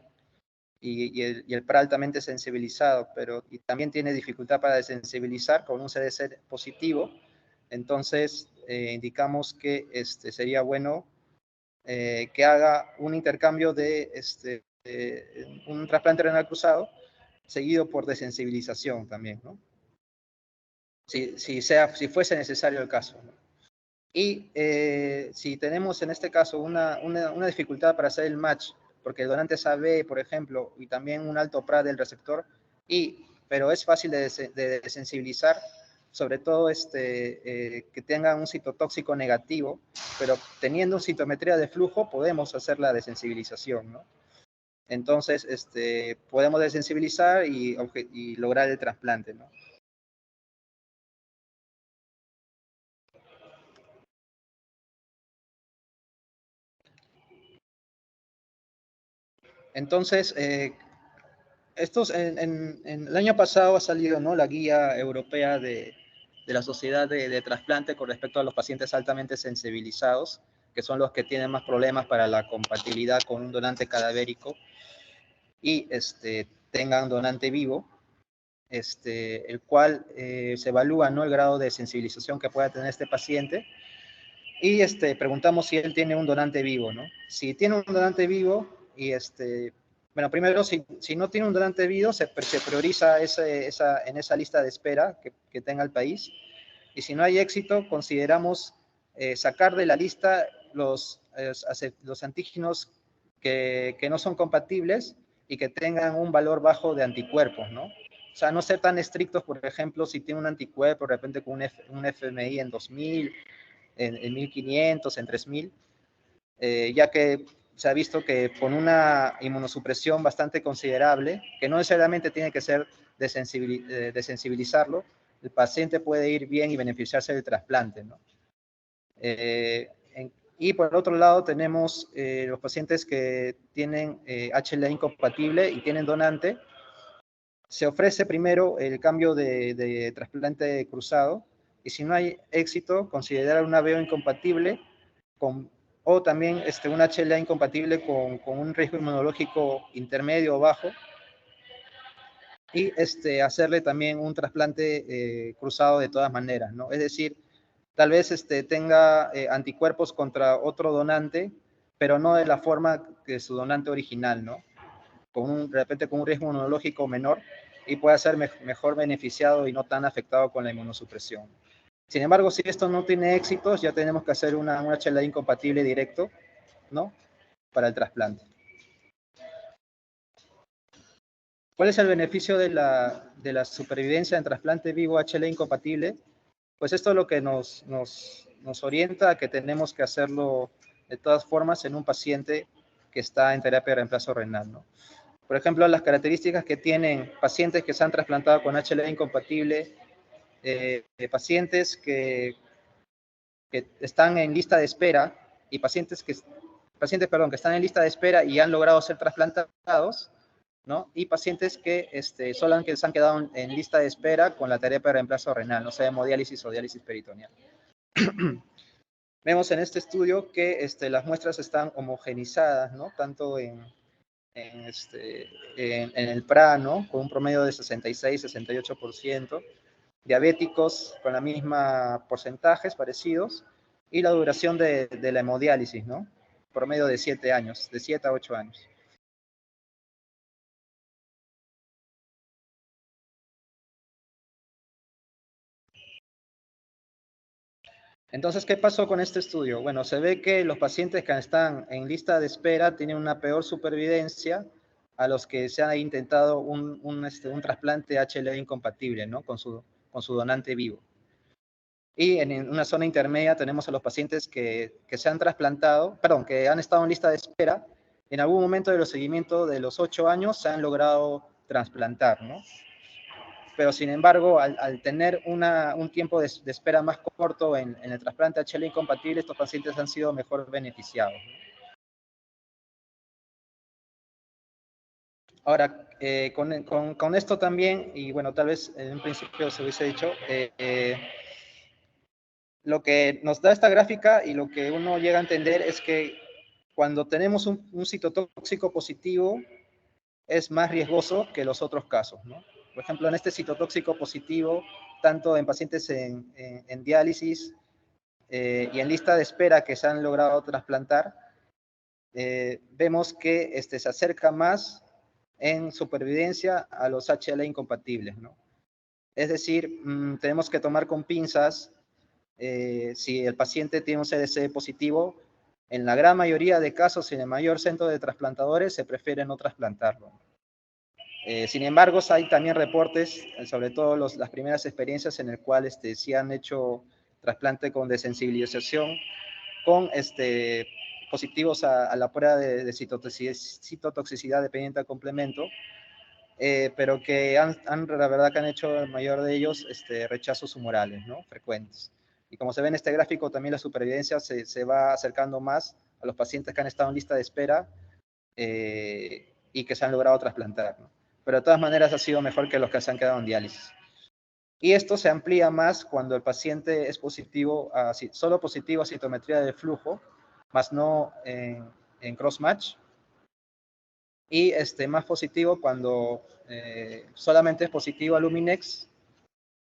y el PRA altamente sensibilizado, y también tiene dificultad para desensibilizar con un CDC positivo, entonces indicamos que sería bueno que haga un intercambio de un trasplante renal cruzado, seguido por desensibilización también, ¿no? Si fuese necesario el caso, ¿no? Y si tenemos en este caso una dificultad para hacer el match, porque el donante es AB, por ejemplo, y también un alto PRA del receptor, pero es fácil de desensibilizar, sobre todo que tenga un citotóxico negativo, pero teniendo citometría de flujo podemos hacer la desensibilización, ¿no? Entonces, podemos desensibilizar y lograr el trasplante, ¿no? Entonces, en el año pasado ha salido, ¿no?, la guía europea de la sociedad de trasplante con respecto a los pacientes altamente sensibilizados, que son los que tienen más problemas para la compatibilidad con un donante cadavérico y tengan donante vivo, el cual se evalúa, ¿no?, el grado de sensibilización que pueda tener este paciente y preguntamos si él tiene un donante vivo, ¿no? Si tiene un donante vivo y bueno, primero, si no tiene un donante vivo, se prioriza en esa lista de espera que tenga el país. Y si no hay éxito, consideramos sacar de la lista los antígenos que no son compatibles y que tengan un valor bajo de anticuerpos, ¿no? O sea, no ser tan estrictos, por ejemplo, si tiene un anticuerpo, de repente con un FMI en 2000, en 1500, en 3000, ya que se ha visto que con una inmunosupresión bastante considerable, que no necesariamente tiene que ser desensibilizarlo, el paciente puede ir bien y beneficiarse del trasplante, ¿no? Y por el otro lado tenemos los pacientes que tienen HLA incompatible y tienen donante. Se ofrece primero el cambio de trasplante cruzado, y si no hay éxito, considerar una BO incompatible o también un HLA incompatible con un riesgo inmunológico intermedio o bajo, y hacerle también un trasplante cruzado de todas maneras, ¿no? Es decir, tal vez tenga anticuerpos contra otro donante, pero no de la forma que su donante original, ¿no? De repente con un riesgo inmunológico menor, y pueda ser mejor beneficiado y no tan afectado con la inmunosupresión. Sin embargo, si esto no tiene éxitos, ya tenemos que hacer un HLA incompatible directo, ¿no? Para el trasplante. ¿Cuál es el beneficio de la supervivencia en trasplante vivo HLA incompatible? Pues esto es lo que nos orienta a que tenemos que hacerlo de todas formas en un paciente que está en terapia de reemplazo renal, ¿no? Por ejemplo, las características que tienen pacientes que se han trasplantado con HLA incompatible, pacientes que están en lista de espera, y pacientes que están en lista de espera y han logrado ser trasplantados, ¿no? Y pacientes que solamente se han quedado en lista de espera con la terapia de reemplazo renal, no sea hemodiálisis o diálisis peritoneal. Vemos en este estudio que las muestras están homogenizadas, ¿no? Tanto en el PRA, ¿no? Con un promedio de 66-68%, diabéticos con la misma porcentajes parecidos, y la duración de la hemodiálisis, ¿no? Promedio de 7 años, de 7 a 8 años. Entonces, ¿qué pasó con este estudio? Bueno, se ve que los pacientes que están en lista de espera tienen una peor supervivencia a los que se ha intentado un trasplante HLA incompatible, ¿no? Con su donante vivo. Y en una zona intermedia tenemos a los pacientes que se han trasplantado, que han estado en lista de espera. En algún momento de los seguimientos de los 8 años se han logrado trasplantar, ¿no? Pero sin embargo, al tener un tiempo de espera más corto en el trasplante HLA incompatible, estos pacientes han sido mejor beneficiados. Ahora, con esto también, y bueno, tal vez en un principio se hubiese dicho, lo que nos da esta gráfica y lo que uno llega a entender es que cuando tenemos un citotóxico positivo, es más riesgoso que los otros casos, ¿no? Por ejemplo, en este citotóxico positivo, tanto en pacientes en diálisis y en lista de espera que se han logrado trasplantar, vemos que se acerca más en supervivencia a los HLA incompatibles, ¿no? Es decir, tenemos que tomar con pinzas si el paciente tiene un CDC positivo. En la gran mayoría de casos, en el mayor centro de trasplantadores, se prefiere no trasplantarlo. Sin embargo, hay también reportes, sobre todo las primeras experiencias en el cual sí han hecho trasplante con desensibilización, con positivos a la prueba de citotoxicidad dependiente al complemento, pero que la verdad que han hecho el mayor de ellos rechazos humorales, ¿no? Frecuentes. Y como se ve en este gráfico, también la supervivencia se va acercando más a los pacientes que han estado en lista de espera y que se han logrado trasplantar, ¿no? Pero de todas maneras ha sido mejor que los que se han quedado en diálisis. Y esto se amplía más cuando el paciente es positivo, solo positivo a citometría de flujo, más no en cross-match. Y más positivo cuando solamente es positivo a Luminex,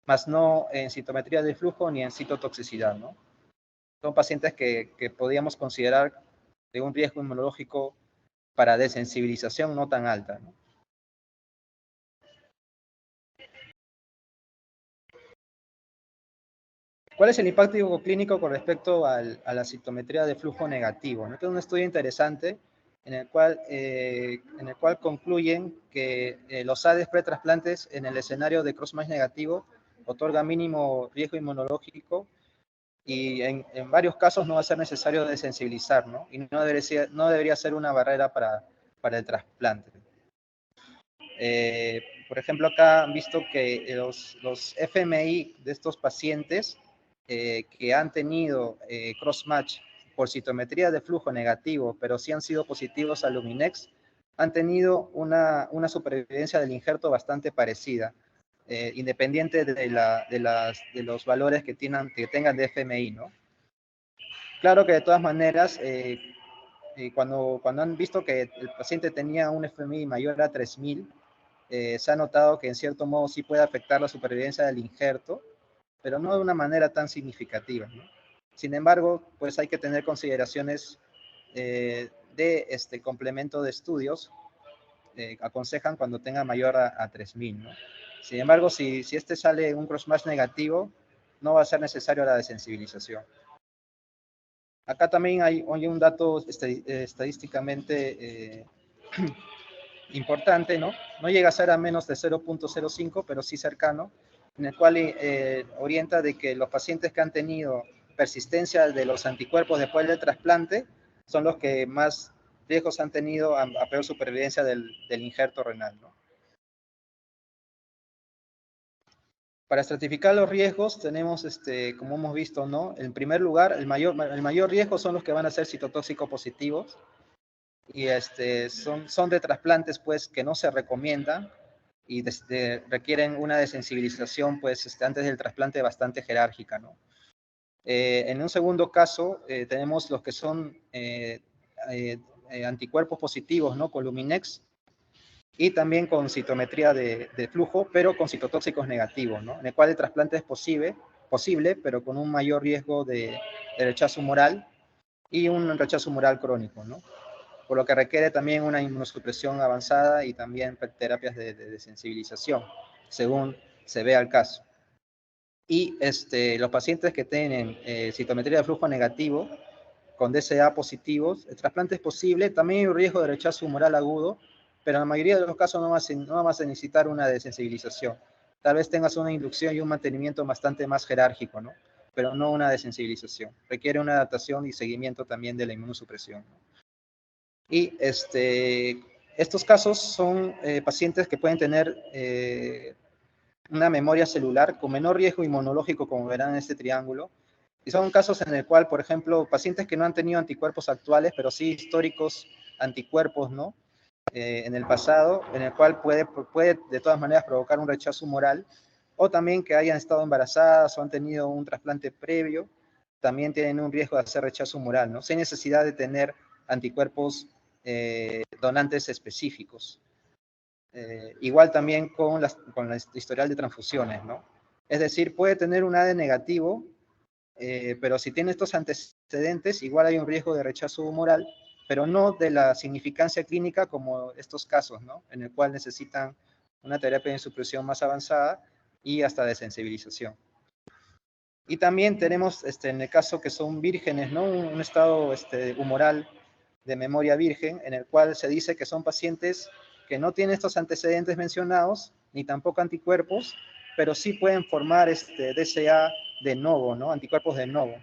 más no en citometría de flujo ni en citotoxicidad, ¿no? Son pacientes que podríamos considerar de un riesgo inmunológico para desensibilización no tan alta, ¿no? ¿Cuál es el impacto clínico con respecto a la citometría de flujo negativo? Este es un estudio interesante en el cual concluyen que los ADES pretrasplantes en el escenario de cross-match negativo otorga mínimo riesgo inmunológico, y en varios casos no va a ser necesario desensibilizar, ¿no? Y no debería ser una barrera para el trasplante. Por ejemplo, acá han visto que los FMI de estos pacientes que han tenido cross-match por citometría de flujo negativo, pero sí han sido positivos a Luminex, han tenido una supervivencia del injerto bastante parecida, independiente de los valores que tengan de FMI, ¿no? Claro que de todas maneras, cuando han visto que el paciente tenía un FMI mayor a 3000, se ha notado que en cierto modo sí puede afectar la supervivencia del injerto, pero no de una manera tan significativa, ¿no? Sin embargo, pues hay que tener consideraciones de este complemento de estudios, aconsejan cuando tenga mayor a 3000, ¿no? Sin embargo, si este sale un crossmatch negativo, no va a ser necesario la desensibilización. Acá también hay un dato estadísticamente importante, ¿no? No llega a ser a menos de 0.05, pero sí cercano, en el cual orienta de que los pacientes que han tenido persistencia de los anticuerpos después del trasplante son los que más riesgos han tenido a peor supervivencia del injerto renal, ¿no? Para estratificar los riesgos tenemos, como hemos visto, ¿no? En primer lugar, el mayor riesgo son los que van a ser citotóxico positivos, y son de trasplantes pues que no se recomiendan y requieren una desensibilización pues antes del trasplante bastante jerárquica, ¿no? En un segundo caso tenemos los que son anticuerpos positivos, ¿no? Con Luminex y también con citometría de flujo, pero con citotóxicos negativos, ¿no? En el cual el trasplante es posible, pero con un mayor riesgo de rechazo humoral y un rechazo humoral crónico, ¿no? Por lo que requiere también una inmunosupresión avanzada y también terapias de desensibilización, según se vea el caso. Y los pacientes que tienen citometría de flujo negativo, con DCA positivos, el trasplante es posible, también hay un riesgo de rechazo humoral agudo, pero en la mayoría de los casos no vas a necesitar una desensibilización. Tal vez tengas una inducción y un mantenimiento bastante más jerárquico, ¿no? Pero no una desensibilización. Requiere una adaptación y seguimiento también de la inmunosupresión, ¿no? Y estos casos son pacientes que pueden tener una memoria celular con menor riesgo inmunológico, como verán en este triángulo. Y son casos en el cual, por ejemplo, pacientes que no han tenido anticuerpos actuales, pero sí históricos anticuerpos, ¿no? En el pasado, en el cual puede de todas maneras provocar un rechazo humoral, o también que hayan estado embarazadas o han tenido un trasplante previo, también tienen un riesgo de hacer rechazo humoral, ¿no? Sin necesidad de tener anticuerpos donantes específicos. Igual también con la historial de transfusiones, ¿no? Es decir, puede tener un AD negativo, pero si tiene estos antecedentes, igual hay un riesgo de rechazo humoral, pero no de la significancia clínica como estos casos, ¿no? En el cual necesitan una terapia de supresión más avanzada y hasta de sensibilización. Y también tenemos, en el caso que son vírgenes, ¿no? Un estado humoral de memoria virgen, en el cual se dice que son pacientes que no tienen estos antecedentes mencionados, ni tampoco anticuerpos, pero sí pueden formar DCA de novo, ¿no? Anticuerpos de novo,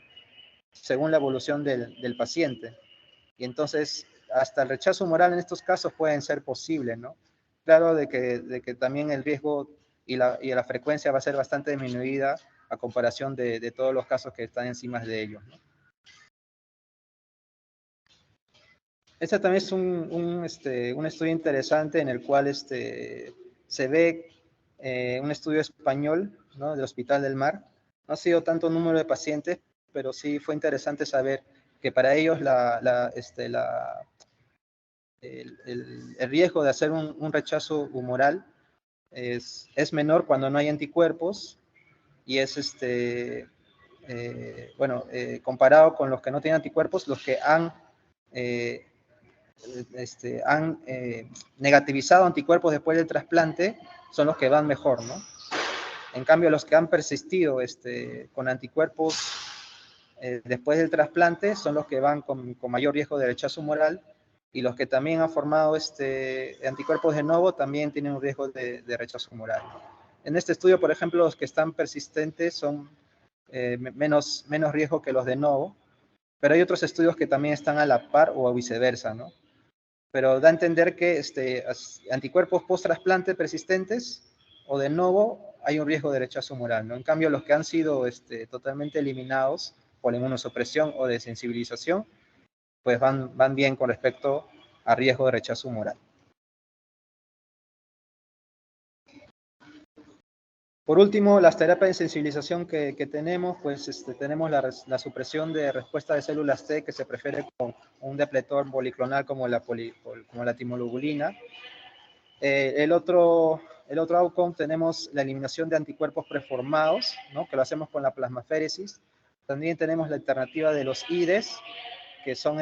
según la evolución del paciente. Y entonces, hasta el rechazo humoral en estos casos pueden ser posibles, ¿no? Claro de que también el riesgo y la frecuencia va a ser bastante disminuida a comparación de todos los casos que están encima de ellos, ¿no? Este también es un estudio interesante en el cual se ve un estudio español, ¿no? Del Hospital del Mar. No ha sido tanto número de pacientes, pero sí fue interesante saber que para ellos el riesgo de hacer un rechazo humoral es menor cuando no hay anticuerpos y es comparado con los que no tienen anticuerpos, los que han negativizado anticuerpos después del trasplante son los que van mejor, ¿no? En cambio, los que han persistido con anticuerpos después del trasplante son los que van con mayor riesgo de rechazo humoral, y los que también han formado anticuerpos de nuevo también tienen un riesgo de rechazo humoral. En este estudio, por ejemplo, los que están persistentes son menos riesgo que los de nuevo, pero hay otros estudios que también están a la par o viceversa, ¿no? pero da a entender que anticuerpos post-trasplante persistentes o de novo hay un riesgo de rechazo humoral, ¿no? En cambio, los que han sido totalmente eliminados por la inmunosupresión o desensibilización, pues van bien con respecto a riesgo de rechazo humoral. Por último, las terapias de sensibilización que tenemos, pues tenemos la supresión de respuesta de células T que se prefiere con un depletor policlonal como la timoglobulina. El otro outcome tenemos la eliminación de anticuerpos preformados, ¿no? Que lo hacemos con la plasmaféresis. También tenemos la alternativa de los IDES, que son,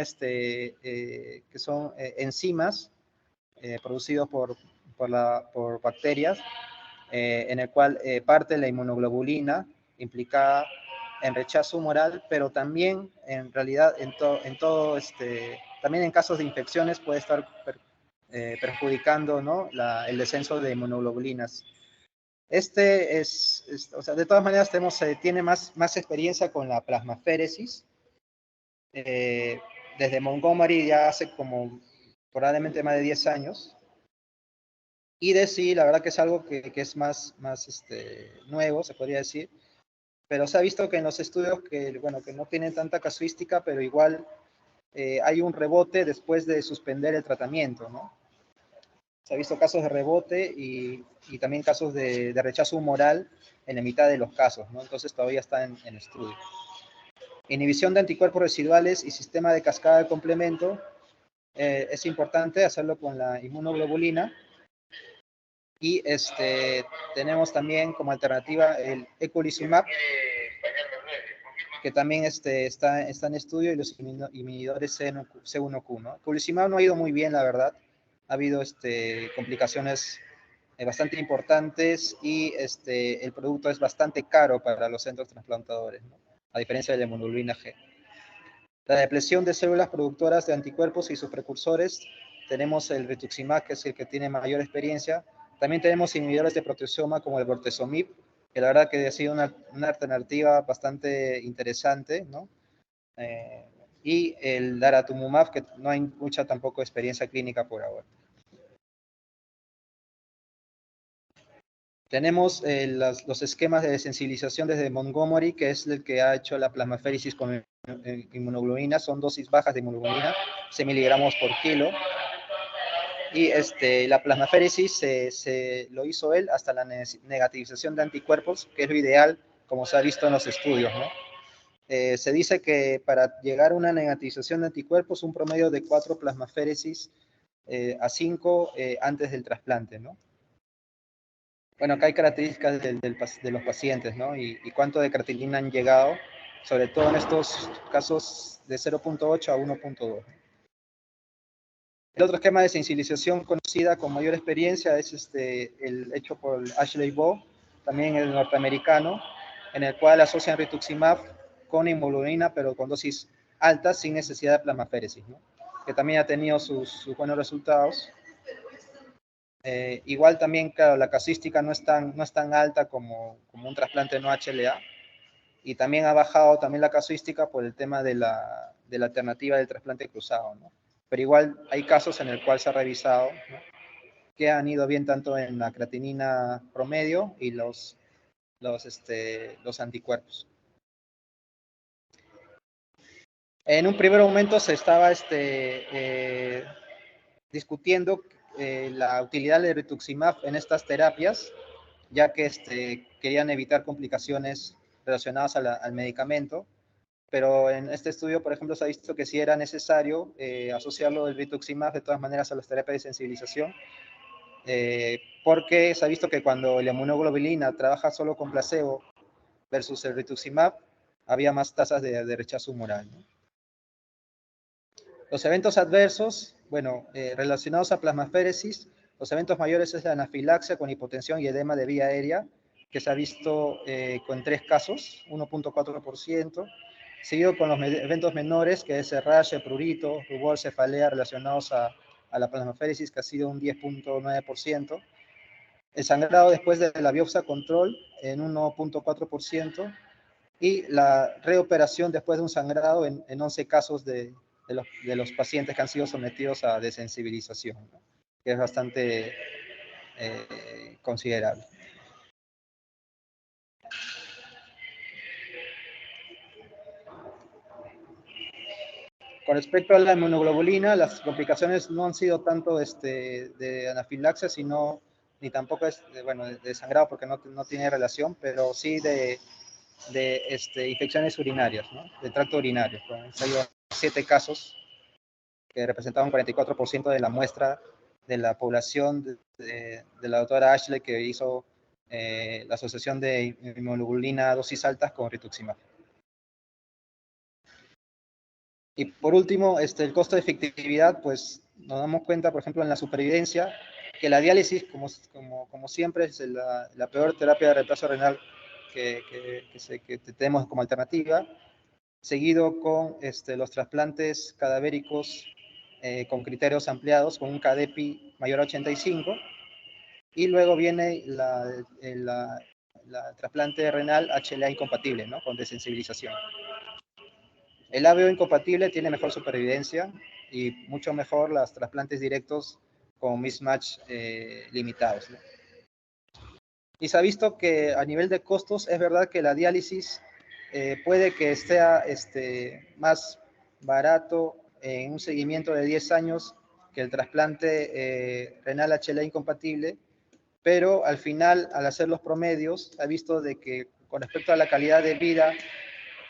enzimas producidos por bacterias, en el cual parte la inmunoglobulina implicada en rechazo humoral, pero también en realidad también en casos de infecciones puede estar perjudicando, ¿no? el descenso de inmunoglobulinas. O sea, de todas maneras tiene más experiencia con la plasmaféresis. Desde Montgomery ya hace como probablemente más de 10 años. Y de sí, la verdad que es algo que es más nuevo, se podría decir, pero se ha visto que en los estudios que no tienen tanta casuística, pero igual hay un rebote después de suspender el tratamiento, ¿no? Se ha visto casos de rebote y también casos de rechazo humoral en la mitad de los casos, ¿no? Entonces todavía está en estudio. Inhibición de anticuerpos residuales y sistema de cascada de complemento. Es importante hacerlo con la inmunoglobulina. Y tenemos también como alternativa el eculizumab, que también está en estudio, y los inhibidores C1Q, ¿no? Eculizumab no ha ido muy bien, la verdad. Ha habido complicaciones bastante importantes y el producto es bastante caro para los centros trasplantadores, ¿no? A diferencia de la inmunoglobulina G. La depresión de células productoras de anticuerpos y sus precursores, tenemos el rituximab, que es el que tiene mayor experiencia. También tenemos inhibidores de proteasoma como el bortezomib, que la verdad que ha sido una alternativa bastante interesante, ¿no? Y el daratumumab, que no hay mucha tampoco experiencia clínica por ahora. Tenemos los esquemas de sensibilización desde Montgomery, que es el que ha hecho la plasmaféresis con inmunoglobulina. Son dosis bajas de inmunoglobulina, 100 miligramos por kilo. Y la plasmaféresis lo hizo él hasta la negativización de anticuerpos, que es lo ideal, como se ha visto en los estudios, ¿no? Se dice que para llegar a una negativización de anticuerpos, un promedio de 4 plasmaféresis a 5 antes del trasplante, ¿no? Bueno, acá hay características de los pacientes, ¿no? Y cuánto de creatinina han llegado, sobre todo en estos casos de 0.8 a 1.2. El otro esquema de sensibilización conocida con mayor experiencia es el hecho por Ashley Bowe, también el norteamericano, en el cual asocian rituximab con inmunoglobulina, pero con dosis altas, sin necesidad de plasmaféresis, ¿no? Que también ha tenido sus buenos resultados. Igual también, claro, la casuística no es tan alta como un trasplante no HLA, y también ha bajado también la casuística por el tema de la alternativa del trasplante cruzado, ¿no? Pero igual hay casos en el cual se ha revisado, ¿no? Que han ido bien tanto en la creatinina promedio y los anticuerpos. En un primer momento se estaba discutiendo la utilidad del rituximab en estas terapias, ya que querían evitar complicaciones relacionadas al medicamento, pero en este estudio, por ejemplo, se ha visto que sí era necesario asociarlo del rituximab de todas maneras a las terapias de sensibilización, porque se ha visto que cuando la inmunoglobulina trabaja solo con placebo versus el rituximab, había más tasas de rechazo humoral, ¿no? Los eventos adversos, bueno, relacionados a plasmaféresis, los eventos mayores es la anafilaxia con hipotensión y edema de vía aérea, que se ha visto con 3 casos, 1.4%, seguido con los eventos menores, que es el rash, el prurito, rubor, cefalea, relacionados a la plasmaféresis, que ha sido un 10.9%, el sangrado después de la biopsia control en 1.4%, y la reoperación después de un sangrado en 11 casos de de los pacientes que han sido sometidos a desensibilización, ¿no? Que es bastante considerable. Con respecto a la inmunoglobulina, las complicaciones no han sido tanto de anafilaxia, sino, ni tampoco bueno, de sangrado, porque no tiene relación, pero sí de infecciones urinarias, ¿no? De tracto urinario. Han sido 7 casos que representaban un 44% de la muestra de la población de la doctora Ashley, que hizo la asociación de inmunoglobulina a dosis altas con rituximab. Y por último, el costo de efectividad, pues nos damos cuenta, por ejemplo, en la supervivencia, que la diálisis, como siempre, es la peor terapia de reemplazo renal que tenemos como alternativa, seguido con los trasplantes cadavéricos con criterios ampliados, con un KDPI mayor a 85, y luego viene la trasplante renal HLA incompatible, ¿no? Con desensibilización. El ABO incompatible tiene mejor supervivencia y mucho mejor los trasplantes directos con mismatch limitados, ¿no? Y se ha visto que a nivel de costos es verdad que la diálisis puede que sea más barato en un seguimiento de 10 años que el trasplante renal HLA incompatible, pero al final, al hacer los promedios, ha visto de que con respecto a la calidad de vida,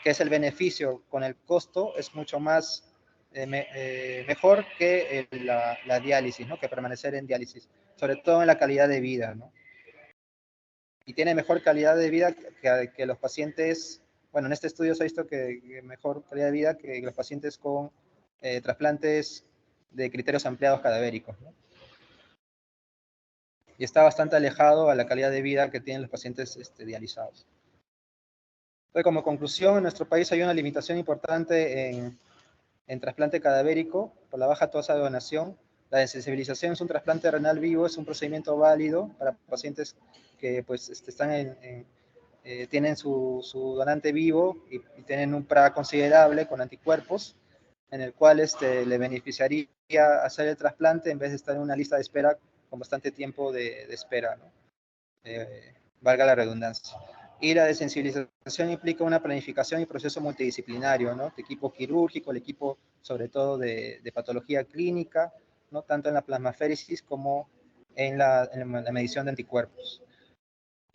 que es el beneficio con el costo, es mucho más mejor que la diálisis, ¿no? Que permanecer en diálisis, sobre todo en la calidad de vida, ¿no? Y tiene mejor calidad de vida que los pacientes, bueno, en este estudio se ha visto que mejor calidad de vida que los pacientes con trasplantes de criterios ampliados cadavéricos, ¿no? Y está bastante alejado a la calidad de vida que tienen los pacientes dializados. Entonces, como conclusión, en nuestro país hay una limitación importante en trasplante cadavérico por la baja tasa de donación. La desensibilización es un trasplante renal vivo, es un procedimiento válido para pacientes que pues, tienen su donante vivo y tienen un PRA considerable con anticuerpos, en el cual le beneficiaría hacer el trasplante en vez de estar en una lista de espera con bastante tiempo de espera, ¿no? Valga la redundancia. Y la desensibilización implica una planificación y proceso multidisciplinario, ¿no? El equipo quirúrgico, el equipo sobre todo de patología clínica, ¿no? Tanto en la plasmaféresis como en la medición de anticuerpos.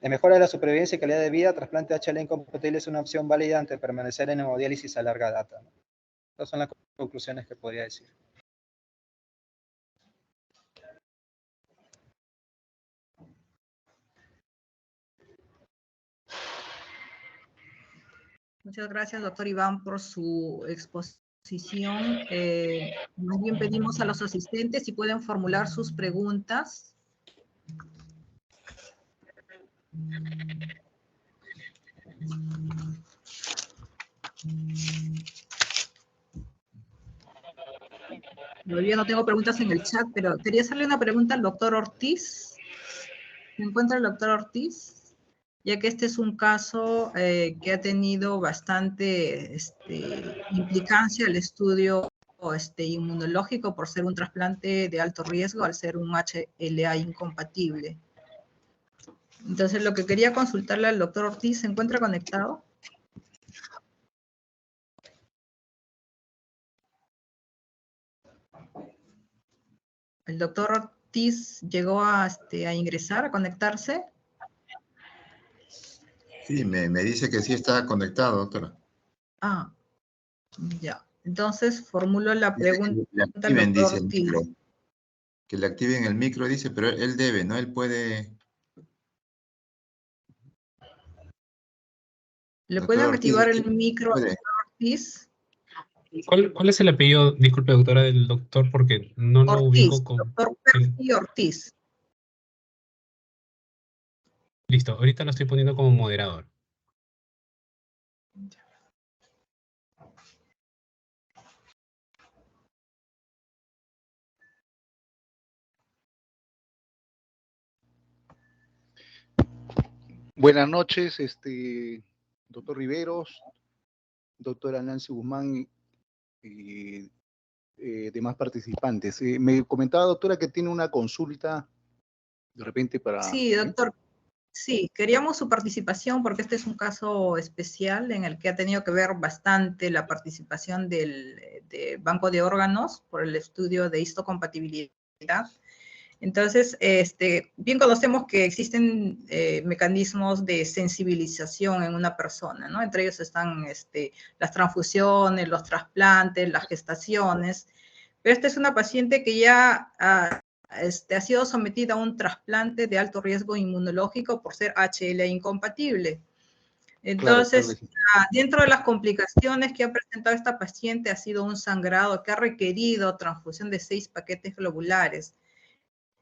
La mejora de la supervivencia y calidad de vida, trasplante HLA incompatible es una opción válida ante permanecer en hemodiálisis a larga data, ¿no? Estas son las conclusiones que podría decir. Muchas gracias, doctor Iván, por su exposición. Más bien pedimos a los asistentes si pueden formular sus preguntas. Todavía no tengo preguntas en el chat, pero quería hacerle una pregunta al doctor Ortiz. ¿Se encuentra el doctor Ortiz? Ya que este es un caso que ha tenido bastante implicancia el estudio inmunológico por ser un trasplante de alto riesgo al ser un HLA incompatible. Entonces, lo que quería consultarle al doctor Ortiz, ¿se encuentra conectado? ¿El doctor Ortiz llegó a ingresar, a conectarse? Sí, me dice que sí está conectado, doctora. Ah, ya. Entonces, formulo la pregunta Le al activen, doctor dice el Ortiz. micro. Que le activen el micro, dice, pero él debe, ¿no? Él puede... ¿Le Doctor pueden Ortiz, activar el micro al puede. doctor Ortiz? ¿Cuál es el apellido, disculpe, doctora, del doctor? Porque no lo Ortiz, ubico con... doctor Percy Ortiz. Listo, ahorita lo estoy poniendo como moderador. Buenas noches, doctor Riveros, doctora Nancy Guzmán, demás participantes. Me comentaba, doctora, que tiene una consulta de repente para... Sí, doctor. Sí, queríamos su participación porque este es un caso especial en el que ha tenido que ver bastante la participación del banco de órganos por el estudio de histocompatibilidad. Entonces, bien conocemos que existen mecanismos de sensibilización en una persona, ¿no? Entre ellos están las transfusiones, los trasplantes, las gestaciones, pero esta es una paciente que ya ha sido sometida a un trasplante de alto riesgo inmunológico por ser HLA incompatible. Entonces, claro. dentro de las complicaciones que ha presentado esta paciente ha sido un sangrado que ha requerido transfusión de 6 paquetes globulares.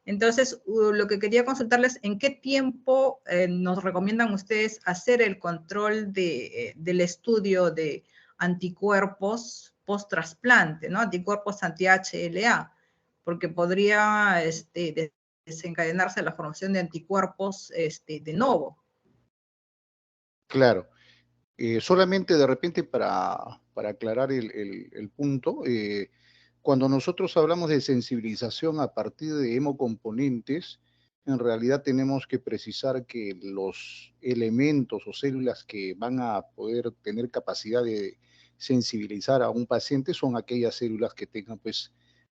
Entonces, lo que quería consultarles, ¿en qué tiempo nos recomiendan ustedes hacer el control del estudio de anticuerpos post-trasplante, ¿no? Anticuerpos anti-HLA, porque podría desencadenarse la formación de anticuerpos de novo. Claro. Solamente de repente para aclarar el punto, cuando nosotros hablamos de sensibilización a partir de hemocomponentes, en realidad tenemos que precisar que los elementos o células que van a poder tener capacidad de sensibilizar a un paciente son aquellas células que tengan pues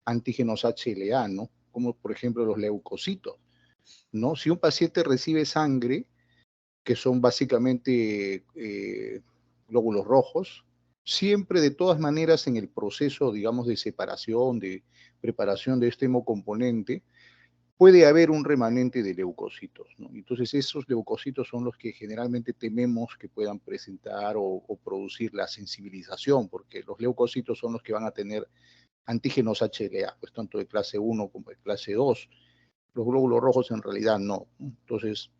antígenos HLA, ¿no? Como por ejemplo los leucocitos, ¿no? Si un paciente recibe sangre, que son básicamente glóbulos rojos, siempre de todas maneras en el proceso, digamos, de separación, de preparación de este hemocomponente, puede haber un remanente de leucocitos, ¿no? Entonces esos leucocitos son los que generalmente tememos que puedan presentar o producir la sensibilización, porque los leucocitos son los que van a tener antígenos HLA, pues tanto de clase 1 como de clase 2. Los glóbulos rojos en realidad no. Entonces,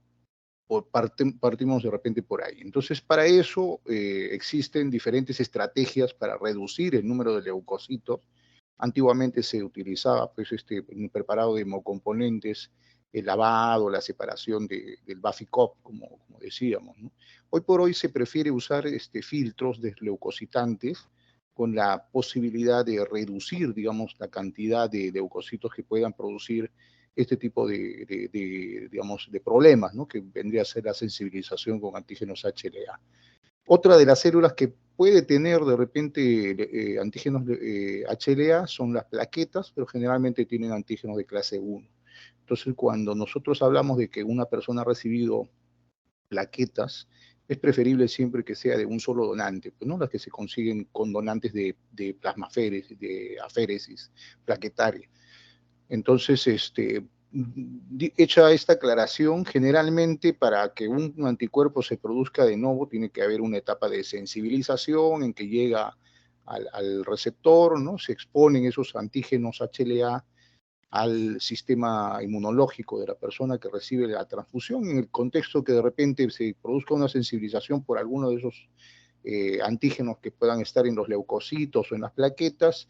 partimos de repente por ahí. Entonces, para eso existen diferentes estrategias para reducir el número de leucocitos. Antiguamente se utilizaba pues, un preparado de hemocomponentes, el lavado, la separación del Baficop, como decíamos, ¿no? Hoy por hoy se prefiere usar filtros desleucocitantes con la posibilidad de reducir, digamos, la cantidad de leucocitos que puedan producir este tipo digamos, de problemas, ¿no? Que vendría a ser la sensibilización con antígenos HLA. Otra de las células que puede tener de repente antígenos HLA son las plaquetas, pero generalmente tienen antígenos de clase 1. Entonces, cuando nosotros hablamos de que una persona ha recibido plaquetas, es preferible siempre que sea de un solo donante, pues, ¿no? Las que se consiguen con donantes de plasmaféresis, de aféresis plaquetaria. Entonces, hecha esta aclaración, generalmente para que un anticuerpo se produzca de nuevo, tiene que haber una etapa de sensibilización en que llega al receptor, ¿no? Se exponen esos antígenos HLA al sistema inmunológico de la persona que recibe la transfusión, en el contexto que de repente se produzca una sensibilización por alguno de esos antígenos que puedan estar en los leucocitos o en las plaquetas,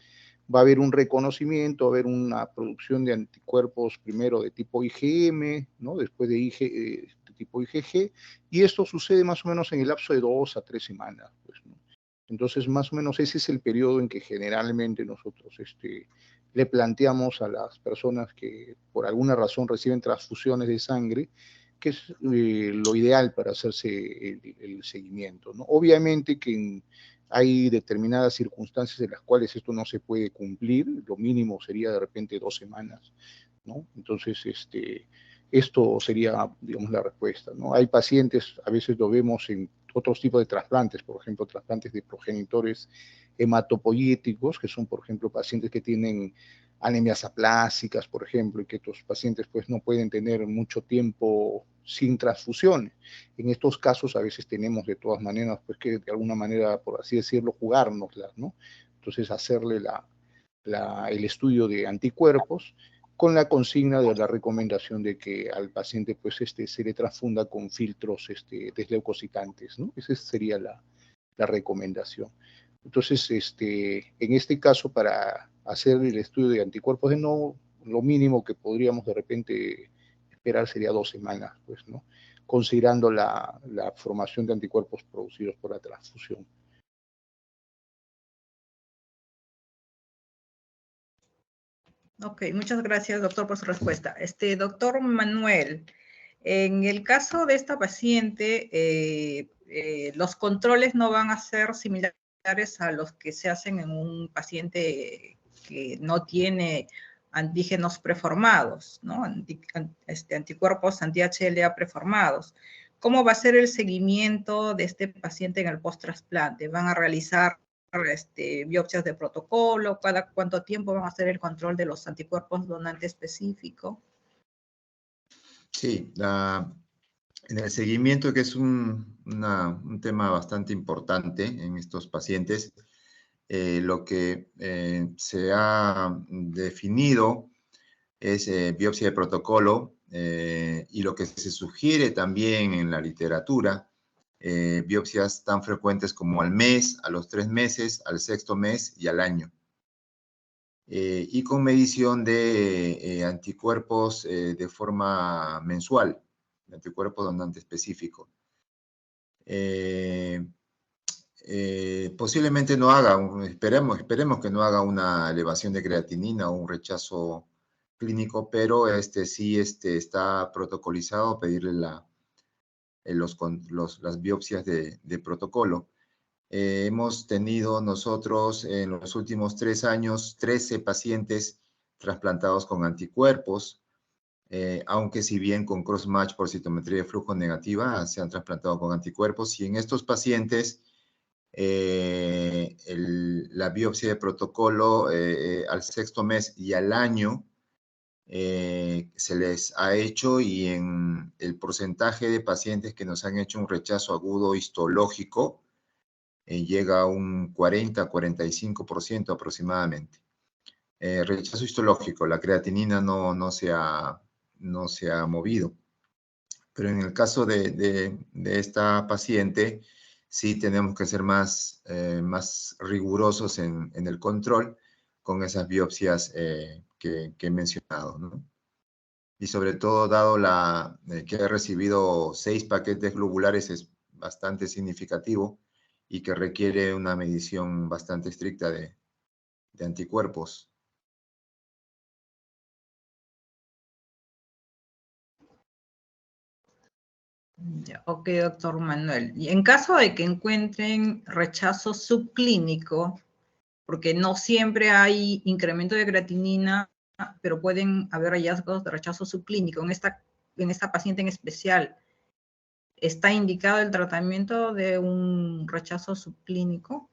va a haber un reconocimiento, va a haber una producción de anticuerpos primero de tipo IgM, ¿no? Después de tipo IgG, y esto sucede más o menos en el lapso de 2 a 3 semanas, pues, ¿no? Entonces, más o menos ese es el periodo en que generalmente nosotros le planteamos a las personas que por alguna razón reciben transfusiones de sangre, que es lo ideal para hacerse el seguimiento, ¿no? Obviamente que hay determinadas circunstancias en las cuales esto no se puede cumplir, lo mínimo sería de repente 2 semanas, ¿no? Entonces, esto sería, digamos, la respuesta, ¿no? Hay pacientes, a veces lo vemos en otros tipos de trasplantes, por ejemplo, trasplantes de progenitores hematopoyéticos, que son, por ejemplo, pacientes que tienen anemias aplásicas, por ejemplo, y que estos pacientes pues no pueden tener mucho tiempo sin transfusiones. En estos casos a veces tenemos de todas maneras pues que de alguna manera, por así decirlo, jugárnoslas, ¿no? Entonces hacerle el estudio de anticuerpos con la consigna de la recomendación de que al paciente pues se le transfunda con filtros desleucocitantes, ¿no? Esa sería la recomendación. Entonces, en este caso, para hacer el estudio de anticuerpos de nuevo, lo mínimo que podríamos de repente esperar sería 2 semanas, pues, ¿no? Considerando la formación de anticuerpos producidos por la transfusión. Ok, muchas gracias, doctor, por su respuesta. Doctor Manuel, en el caso de esta paciente, los controles no van a ser similares a los que se hacen en un paciente que no tiene antígenos preformados, ¿no? Anticuerpos anti-HLA preformados. ¿Cómo va a ser el seguimiento de este paciente en el post-trasplante? ¿Van a realizar biopsias de protocolo? ¿Cada cuánto tiempo van a hacer el control de los anticuerpos donante específico? Sí, en el seguimiento, que es un tema bastante importante en estos pacientes, lo que se ha definido es biopsia de protocolo, y lo que se sugiere también en la literatura, biopsias tan frecuentes como al mes, a los 3 meses, al 6º mes y al año. Y con medición de anticuerpos de forma mensual, anticuerpos donante específico. Posiblemente no haga, esperemos que no haga una elevación de creatinina o un rechazo clínico, pero sí está protocolizado pedirle las biopsias de protocolo. Hemos tenido nosotros en los últimos 3 años 13 pacientes trasplantados con anticuerpos, aunque si bien con cross-match por citometría de flujo negativa se han trasplantado con anticuerpos, y en estos pacientes la biopsia de protocolo al 6º mes y al año se les ha hecho, y en el porcentaje de pacientes que nos han hecho un rechazo agudo histológico llega a un 40-45% aproximadamente. Rechazo histológico, la creatinina no se ha movido. Pero en el caso de esta paciente, sí tenemos que ser más rigurosos en el control con esas biopsias que he mencionado, ¿no? Y sobre todo, dado que ha recibido 6 paquetes globulares, es bastante significativo y que requiere una medición bastante estricta de anticuerpos. Ya, ok, doctor Manuel. Y en caso de que encuentren rechazo subclínico, porque no siempre hay incremento de creatinina, pero pueden haber hallazgos de rechazo subclínico. En esta paciente en especial, ¿está indicado el tratamiento de un rechazo subclínico?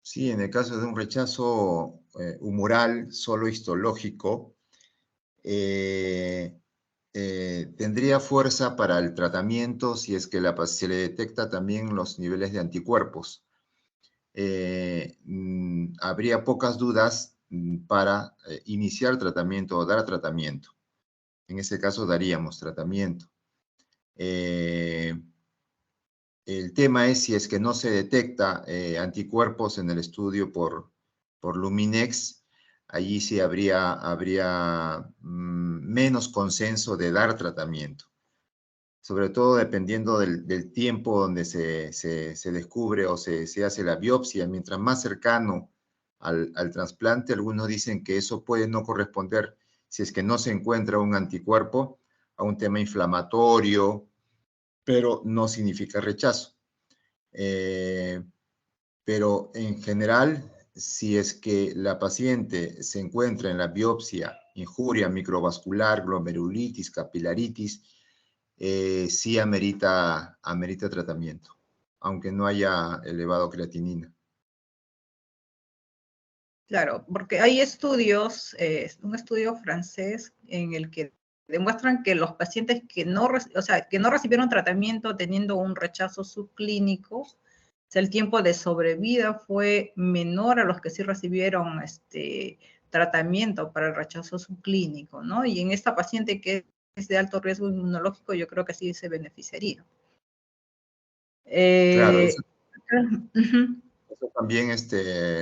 Sí, en el caso de un rechazo humoral solo histológico, tendría fuerza para el tratamiento si es que se le detecta también los niveles de anticuerpos. Habría pocas dudas para iniciar tratamiento o dar tratamiento. En ese caso daríamos tratamiento. El tema es si es que no se detecta anticuerpos en el estudio por Luminex, allí sí habría menos consenso de dar tratamiento. Sobre todo dependiendo del tiempo donde se descubre o se hace la biopsia. Mientras más cercano al trasplante, algunos dicen que eso puede no corresponder, si es que no se encuentra un anticuerpo, a un tema inflamatorio, pero no significa rechazo. Pero en general, si es que la paciente se encuentra en la biopsia injuria microvascular, glomerulitis, capilaritis, sí amerita tratamiento, aunque no haya elevado creatinina. Claro, porque hay estudios, un estudio francés en el que demuestran que los pacientes que no recibieron tratamiento teniendo un rechazo subclínico, o sea, el tiempo de sobrevida fue menor a los que sí recibieron tratamiento para el rechazo subclínico, ¿no? Y en esta paciente que es de alto riesgo inmunológico, yo creo que sí se beneficiaría. Claro, eso Uh-huh. también,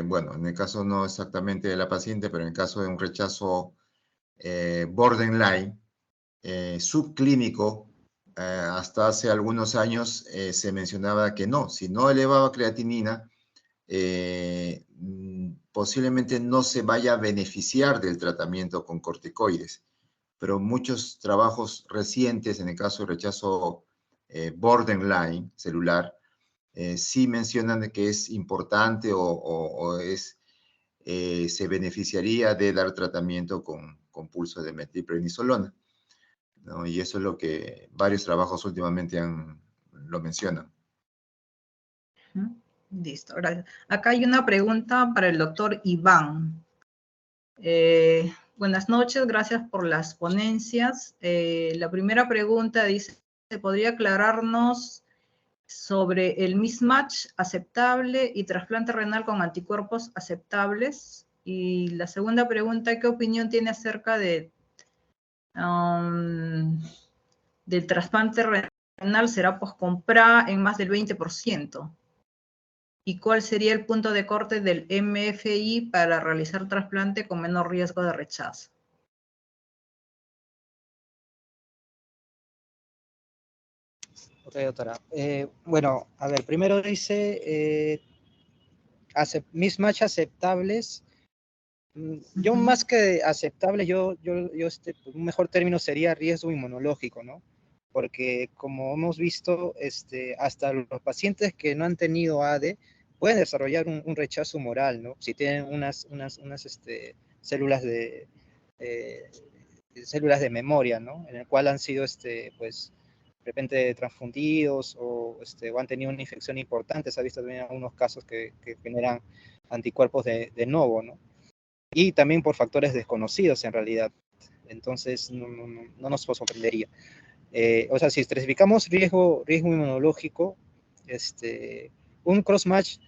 bueno, en el caso no exactamente de la paciente, pero en el caso de un rechazo borderline, subclínico, hasta hace algunos años se mencionaba que no, si no elevaba creatinina, posiblemente no se vaya a beneficiar del tratamiento con corticoides, pero muchos trabajos recientes, en el caso de rechazo borderline celular, sí mencionan de que es importante se beneficiaría de dar tratamiento con pulso de metilprednisolona, ¿no? Y eso es lo que varios trabajos últimamente lo mencionan. Listo, gracias. Acá hay una pregunta para el doctor Iván. Buenas noches, gracias por las ponencias. La primera pregunta dice, ¿podría aclararnos sobre el mismatch aceptable y trasplante renal con anticuerpos aceptables? Y la segunda pregunta, ¿qué opinión tiene acerca del trasplante renal? ¿Será post-compra en más del 20%? ¿Y cuál sería el punto de corte del MFI para realizar trasplante con menor riesgo de rechazo? Ok, doctora. Bueno, a ver, primero dice mismatch aceptables. Yo más que aceptable, un mejor término sería riesgo inmunológico, ¿no? Porque como hemos visto, hasta los pacientes que no han tenido ADE pueden desarrollar un rechazo humoral, ¿no? Si tienen unas células células de memoria, ¿no? En el cual han sido, pues, de repente transfundidos o han tenido una infección importante. Se ha visto también algunos casos que generan anticuerpos de novo, ¿no? Y también por factores desconocidos en realidad. Entonces, no nos sorprendería. O sea, si estratificamos riesgo inmunológico, un cross-match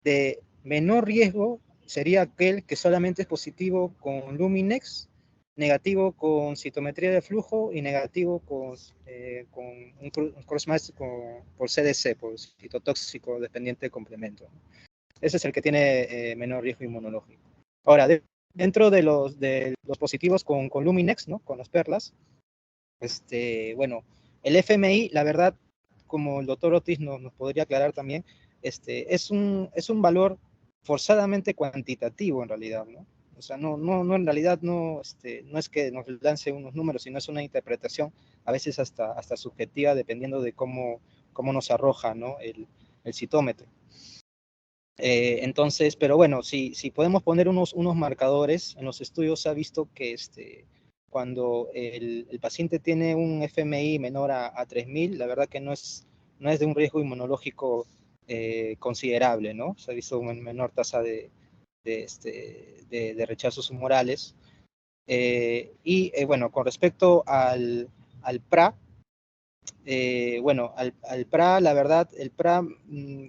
de menor riesgo sería aquel que solamente es positivo con Luminex, negativo con citometría de flujo y negativo con un cross-match por CDC, por citotóxico dependiente de complemento. Ese es el que tiene menor riesgo inmunológico. Ahora, dentro de los positivos con Luminex, ¿no? Con las perlas, bueno, el FMI, la verdad, como el doctor Otis nos podría aclarar también, es un valor forzadamente cuantitativo en realidad, ¿no? O sea, en realidad no es que nos lance unos números, sino es una interpretación a veces hasta subjetiva, dependiendo de cómo nos arroja, ¿no? el citómetro. Entonces, pero bueno, si podemos poner unos marcadores, en los estudios se ha visto que cuando el paciente tiene un FMI menor a 3000, la verdad que no es de un riesgo inmunológico considerable, ¿no? Se ha visto una menor tasa de rechazos humorales. Bueno, con respecto al PRA, bueno, al PRA, la verdad, el PRA,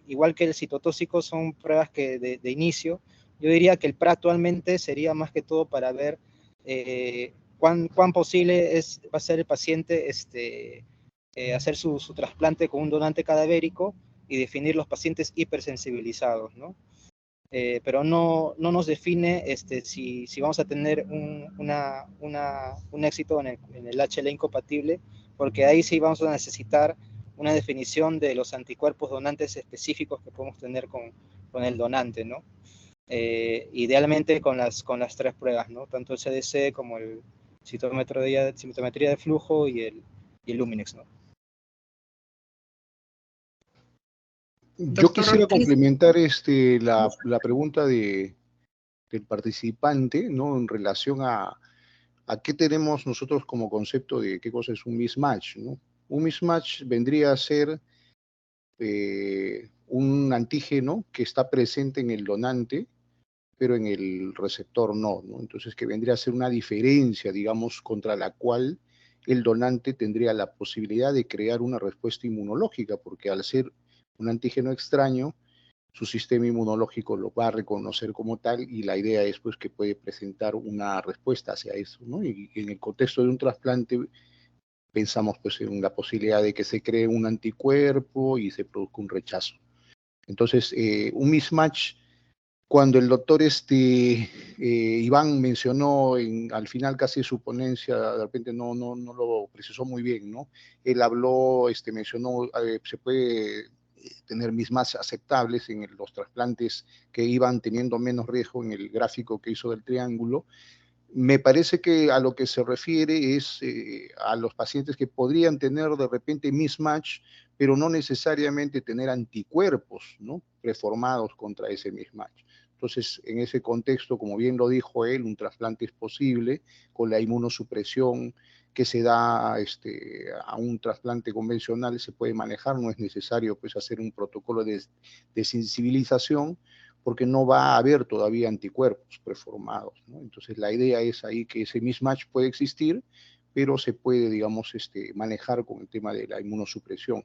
igual que el citotóxico, son pruebas que de inicio. Yo diría que el PRA actualmente sería más que todo para ver cuán posible va a ser el paciente hacer su trasplante con un donante cadavérico y definir los pacientes hipersensibilizados, ¿no? Pero no nos define si vamos a tener un éxito en el HLA incompatible, porque ahí sí vamos a necesitar una definición de los anticuerpos donantes específicos que podemos tener con el donante, ¿no? Idealmente con las 3 pruebas, ¿no? Tanto el CDC como el citometría de flujo y el Luminex, ¿no? Yo quisiera complementar la pregunta del participante, ¿no? En relación a qué tenemos nosotros como concepto de qué cosa es un mismatch, ¿no? Un mismatch vendría a ser un antígeno que está presente en el donante, pero en el receptor no, ¿no? Entonces, que vendría a ser una diferencia, digamos, contra la cual el donante tendría la posibilidad de crear una respuesta inmunológica, porque al ser un antígeno extraño, su sistema inmunológico lo va a reconocer como tal y la idea es pues que puede presentar una respuesta hacia eso, ¿no? Y en el contexto de un trasplante pensamos pues en la posibilidad de que se cree un anticuerpo y se produzca un rechazo. Entonces, un mismatch, cuando el doctor Iván mencionó al final casi de su ponencia, de repente no lo precisó muy bien, ¿no? Él habló, mencionó, se puede tener mismatch aceptables en los trasplantes que iban teniendo menos riesgo en el gráfico que hizo del triángulo. Me parece que a lo que se refiere es a los pacientes que podrían tener de repente mismatch, pero no necesariamente tener anticuerpos, ¿no?, preformados contra ese mismatch. Entonces, en ese contexto, como bien lo dijo él, un trasplante es posible con la inmunosupresión que se da a un trasplante convencional, se puede manejar, no es necesario pues hacer un protocolo de sensibilización, porque no va a haber todavía anticuerpos preformados, ¿no? Entonces la idea es ahí que ese mismatch puede existir, pero se puede, digamos, manejar con el tema de la inmunosupresión,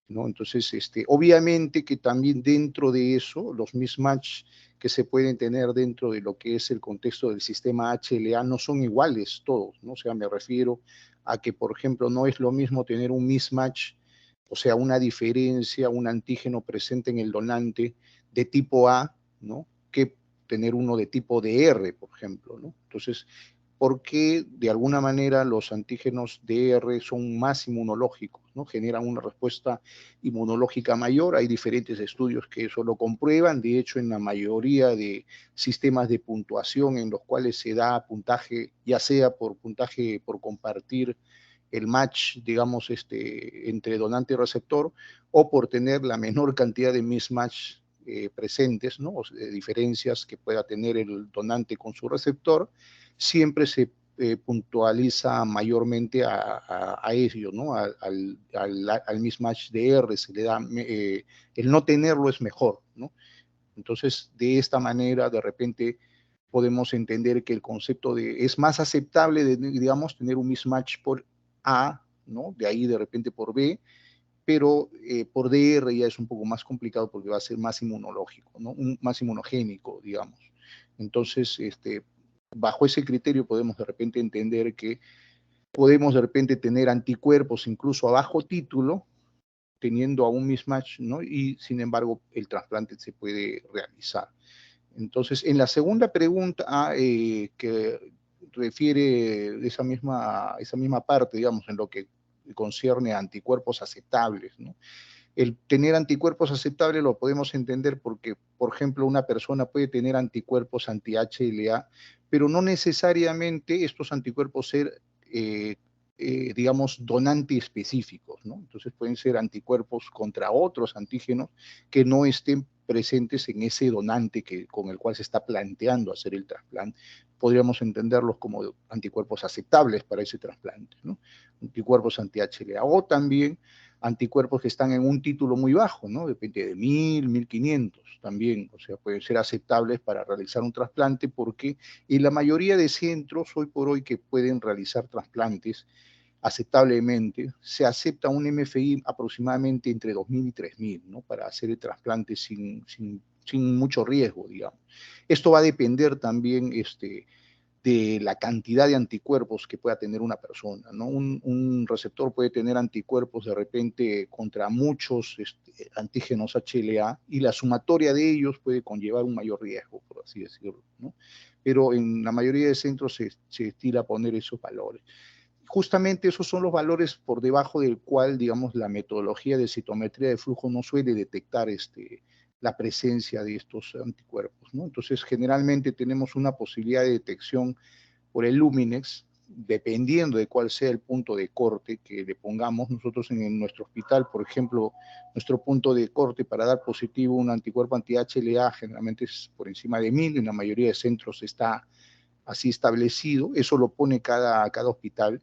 ¿no? Entonces, obviamente que también dentro de eso, los mismatch que se pueden tener dentro de lo que es el contexto del sistema HLA no son iguales todos, ¿no? O sea, me refiero a que, por ejemplo, no es lo mismo tener un mismatch, o sea, una diferencia, un antígeno presente en el donante de tipo A, ¿no?, que tener uno de tipo DR, por ejemplo, ¿no? Entonces, porque de alguna manera los antígenos DR son más inmunológicos, ¿no? Generan una respuesta inmunológica mayor. Hay diferentes estudios que eso lo comprueban. De hecho, en la mayoría de sistemas de puntuación en los cuales se da puntaje, ya sea por puntaje por compartir el match, digamos, entre donante y receptor, o por tener la menor cantidad de mismatch presentes, ¿no?, o sea, diferencias que pueda tener el donante con su receptor, siempre se puntualiza mayormente a ello, ¿no?, al mismatch de R, se le da, el no tenerlo es mejor, ¿no? Entonces, de esta manera, de repente, podemos entender que el concepto de, es más aceptable, digamos, tener un mismatch por A, ¿no?, de ahí de repente por B, pero por DR ya es un poco más complicado porque va a ser más inmunológico, ¿no?, más inmunogénico, digamos. Entonces, bajo ese criterio podemos de repente entender que podemos de repente tener anticuerpos incluso a bajo título, teniendo a un mismatch, ¿no?, y sin embargo el trasplante se puede realizar. Entonces, en la segunda pregunta que refiere esa misma parte, digamos, en lo que concierne a anticuerpos aceptables, ¿no? El tener anticuerpos aceptables lo podemos entender porque, por ejemplo, una persona puede tener anticuerpos anti-HLA, pero no necesariamente estos anticuerpos ser, digamos, donante específicos, ¿no? Entonces pueden ser anticuerpos contra otros antígenos que no estén presentes en ese donante con el cual se está planteando hacer el trasplante. Podríamos entenderlos como anticuerpos aceptables para ese trasplante, ¿no? Anticuerpos anti-HLA, o también anticuerpos que están en un título muy bajo, ¿no? Depende de 1000, 1500 también, o sea, pueden ser aceptables para realizar un trasplante porque en la mayoría de centros hoy por hoy que pueden realizar trasplantes aceptablemente, se acepta un MFI aproximadamente entre 2000 y 3000, ¿no?, para hacer el trasplante sin mucho riesgo, digamos. Esto va a depender también de la cantidad de anticuerpos que pueda tener una persona, ¿no? Un receptor puede tener anticuerpos de repente contra muchos antígenos HLA y la sumatoria de ellos puede conllevar un mayor riesgo, por así decirlo, ¿no? Pero en la mayoría de centros se estila a poner esos valores. Justamente esos son los valores por debajo del cual, digamos, la metodología de citometría de flujo no suele detectar la presencia de estos anticuerpos, ¿no? Entonces, generalmente tenemos una posibilidad de detección por el Luminex, dependiendo de cuál sea el punto de corte que le pongamos. Nosotros en nuestro hospital, por ejemplo, nuestro punto de corte para dar positivo un anticuerpo anti-HLA generalmente es por encima de 1000, en la mayoría de centros está así establecido, eso lo pone cada hospital,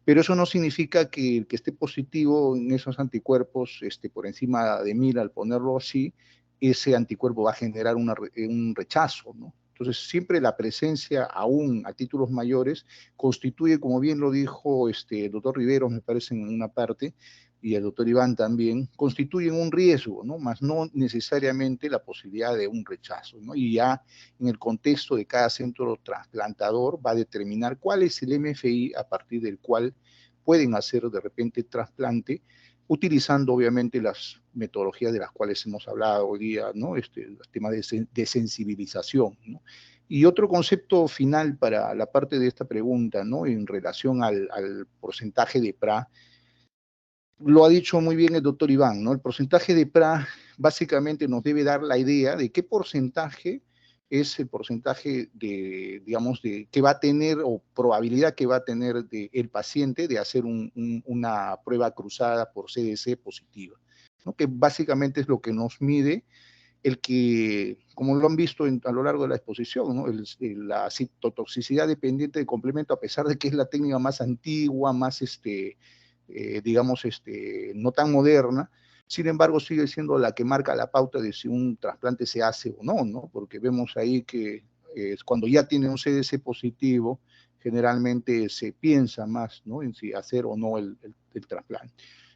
pero eso no significa que el que esté positivo en esos anticuerpos por encima de 1000, al ponerlo así, ese anticuerpo va a generar un rechazo, ¿no? Entonces, siempre la presencia, aún a títulos mayores, constituye, como bien lo dijo el doctor Riveros, me parece, en una parte, y el doctor Iván también, constituyen un riesgo, ¿no?, más no necesariamente la posibilidad de un rechazo, ¿no? Y ya en el contexto de cada centro trasplantador va a determinar cuál es el MFI a partir del cual pueden hacer de repente trasplante, utilizando obviamente las metodologías de las cuales hemos hablado hoy día, ¿no? El tema de sensibilización, ¿no? Y otro concepto final para la parte de esta pregunta, ¿no?, en relación al porcentaje de PRA, lo ha dicho muy bien el doctor Iván, ¿no? El porcentaje de PRA básicamente nos debe dar la idea de qué porcentaje es el porcentaje de, digamos, de que va a tener o probabilidad que va a tener el paciente de hacer una prueba cruzada por CDC positiva, ¿no? Que básicamente es lo que nos mide el que, como lo han visto a lo largo de la exposición, ¿no? La citotoxicidad dependiente de complemento, a pesar de que es la técnica más antigua, más, digamos, no tan moderna, sin embargo sigue siendo la que marca la pauta de si un trasplante se hace o no, ¿no? Porque vemos ahí que cuando ya tiene un CDC positivo, generalmente se piensa más, ¿no? En si hacer o no el trasplante.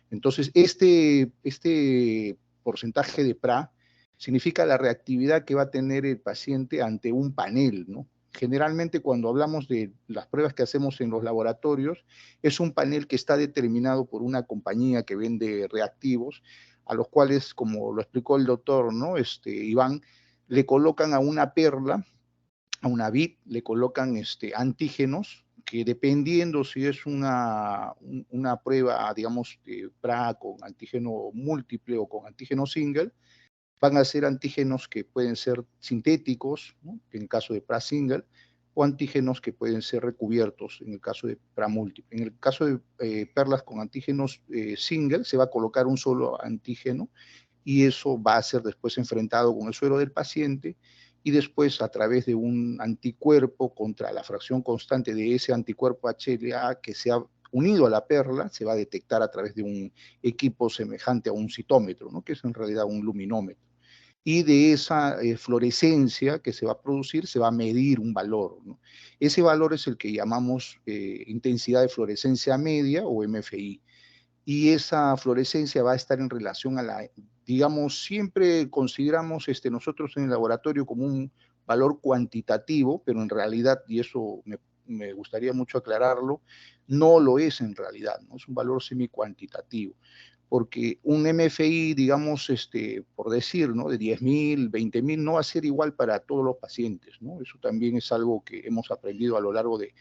Entonces, este porcentaje de PRA significa la reactividad que va a tener el paciente ante un panel, ¿no? Generalmente cuando hablamos de las pruebas que hacemos en los laboratorios, es un panel que está determinado por una compañía que vende reactivos, a los cuales, como lo explicó el doctor, ¿no? Iván, le colocan a una perla, a una vid, le colocan antígenos, que dependiendo si es una prueba, digamos, de PRA con antígeno múltiple o con antígeno single, van a ser antígenos que pueden ser sintéticos, ¿no? En el caso de PRA single, o antígenos que pueden ser recubiertos en el caso de PRA múltiple. En el caso de perlas con antígenos single, se va a colocar un solo antígeno y eso va a ser después enfrentado con el suero del paciente y después a través de un anticuerpo contra la fracción constante de ese anticuerpo HLA que se ha unido a la perla, se va a detectar a través de un equipo semejante a un citómetro, ¿no? Que es en realidad un luminómetro. Y de esa fluorescencia que se va a producir, se va a medir un valor, ¿no? Ese valor es el que llamamos intensidad de fluorescencia media o MFI. Y esa fluorescencia va a estar en relación a la, digamos, siempre consideramos nosotros en el laboratorio como un valor cuantitativo, pero en realidad, y eso me gustaría mucho aclararlo, no lo es en realidad, ¿no? Es un valor semi-cuantitativo, porque un MFI, digamos, por decir, ¿no? De 10.000, 20.000, no va a ser igual para todos los pacientes, ¿no? Eso también es algo que hemos aprendido a lo largo del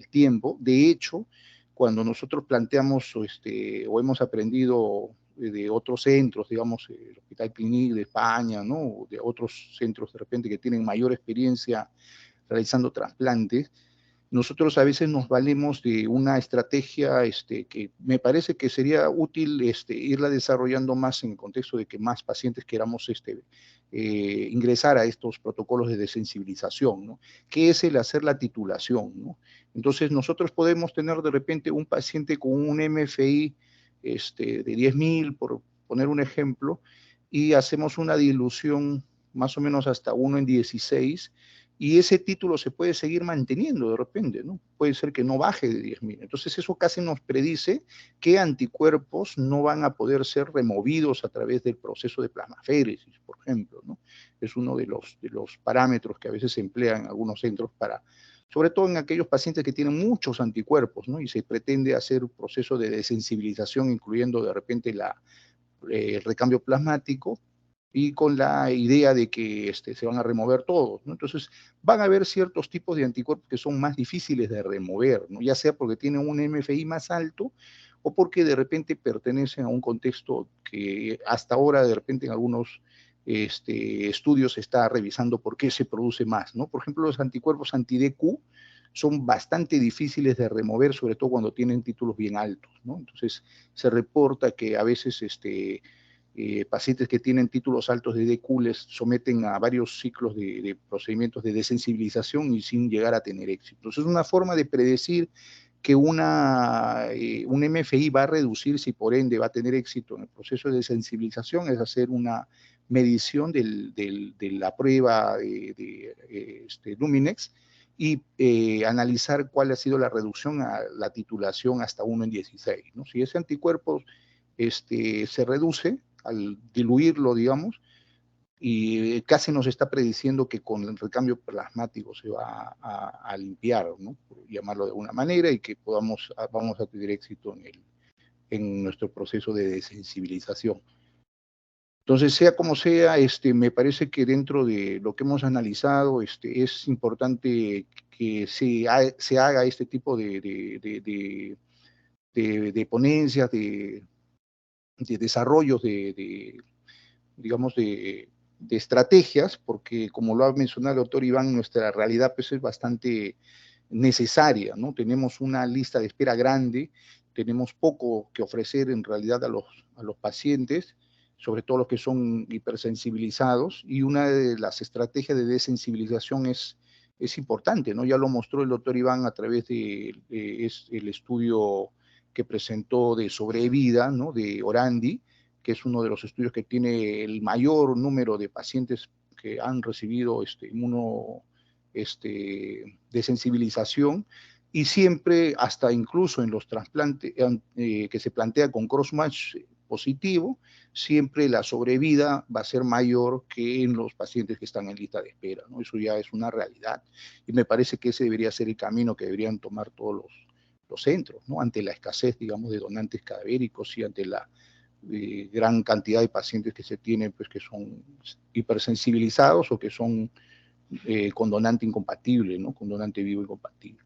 tiempo. De hecho, cuando nosotros planteamos o hemos aprendido de otros centros, digamos, el Hospital Clínic de España, ¿no? O de otros centros de repente que tienen mayor experiencia realizando trasplantes, nosotros a veces nos valemos de una estrategia que me parece que sería útil irla desarrollando más en el contexto de que más pacientes queramos ingresar a estos protocolos de desensibilización, ¿no? Que es el hacer la titulación, ¿no? Entonces nosotros podemos tener de repente un paciente con un MFI de 10.000, por poner un ejemplo, y hacemos una dilución más o menos hasta 1 en 16, y ese título se puede seguir manteniendo de repente, ¿no? Puede ser que no baje de 10.000. Entonces eso casi nos predice que anticuerpos no van a poder ser removidos a través del proceso de plasmaféresis, por ejemplo, ¿no? Es uno de los parámetros que a veces se emplean en algunos centros para, sobre todo en aquellos pacientes que tienen muchos anticuerpos, ¿no? Y se pretende hacer un proceso de desensibilización, incluyendo de repente el recambio plasmático, y con la idea de que se van a remover todos, ¿no? Entonces, van a haber ciertos tipos de anticuerpos que son más difíciles de remover, ¿no? Ya sea porque tienen un MFI más alto o porque de repente pertenecen a un contexto que hasta ahora de repente en algunos estudios se está revisando por qué se produce más, ¿no? Por ejemplo, los anticuerpos anti-DQ son bastante difíciles de remover, sobre todo cuando tienen títulos bien altos, ¿no? Entonces, se reporta que a veces pacientes que tienen títulos altos de DQ les someten a varios ciclos de procedimientos de desensibilización y sin llegar a tener éxito. Entonces, es una forma de predecir que un MFI va a reducirse y por ende va a tener éxito en el proceso de desensibilización, es hacer una medición de la prueba de Luminex y analizar cuál ha sido la reducción a la titulación hasta 1 en 16, ¿no? Si ese anticuerpo se reduce al diluirlo, digamos, y casi nos está prediciendo que con el recambio plasmático se va a limpiar, ¿no? Por llamarlo de alguna manera, y que vamos a tener éxito en nuestro proceso de desensibilización. Entonces, sea como sea, me parece que dentro de lo que hemos analizado, es importante que se haga este tipo de ponencias, desarrollos digamos, de estrategias, porque como lo ha mencionado el doctor Iván, nuestra realidad pues, es bastante necesaria, ¿no? Tenemos una lista de espera grande, tenemos poco que ofrecer en realidad a los pacientes, sobre todo los que son hipersensibilizados, y una de las estrategias de desensibilización es importante, ¿no? Ya lo mostró el doctor Iván a través del estudio que presentó de sobrevida, ¿no? De Orandi, que es uno de los estudios que tiene el mayor número de pacientes que han recibido de sensibilización, y siempre, hasta incluso en los trasplantes que se plantea con crossmatch positivo, siempre la sobrevida va a ser mayor que en los pacientes que están en lista de espera, ¿no? Eso ya es una realidad, y me parece que ese debería ser el camino que deberían tomar todos los centros, ¿no? Ante la escasez, digamos, de donantes cadavéricos y ante la gran cantidad de pacientes que se tienen, pues que son hipersensibilizados o que son con donante incompatible, ¿no? Con donante vivo incompatible.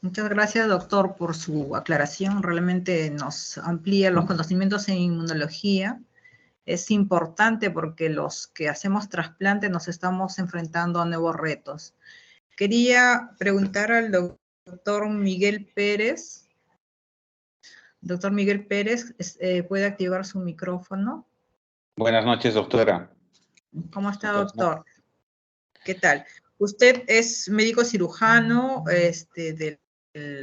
Muchas gracias, doctor, por su aclaración. Realmente nos amplía los conocimientos en inmunología. Es importante porque los que hacemos trasplante nos estamos enfrentando a nuevos retos. Quería preguntar al doctor Miguel Pérez. Doctor Miguel Pérez, ¿puede activar su micrófono? Buenas noches, doctora. ¿Cómo está, doctor? ¿Qué tal? Usted es médico cirujano del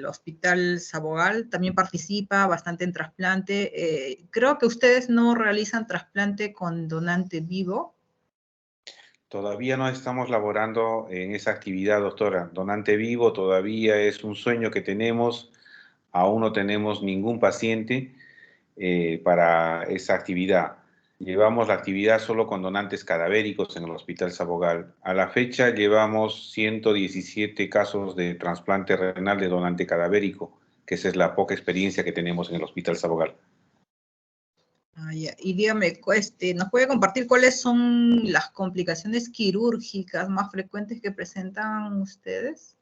Hospital Sabogal, también participa bastante en trasplante. Creo que ustedes no realizan trasplante con donante vivo. Todavía no estamos laborando en esa actividad, doctora. Donante vivo todavía es un sueño que tenemos. Aún no tenemos ningún paciente para esa actividad. Llevamos la actividad solo con donantes cadavéricos en el Hospital Sabogal. A la fecha llevamos 117 casos de trasplante renal de donante cadavérico, que esa es la poca experiencia que tenemos en el Hospital Sabogal. Y dígame, ¿nos puede compartir cuáles son las complicaciones quirúrgicas más frecuentes que presentan ustedes?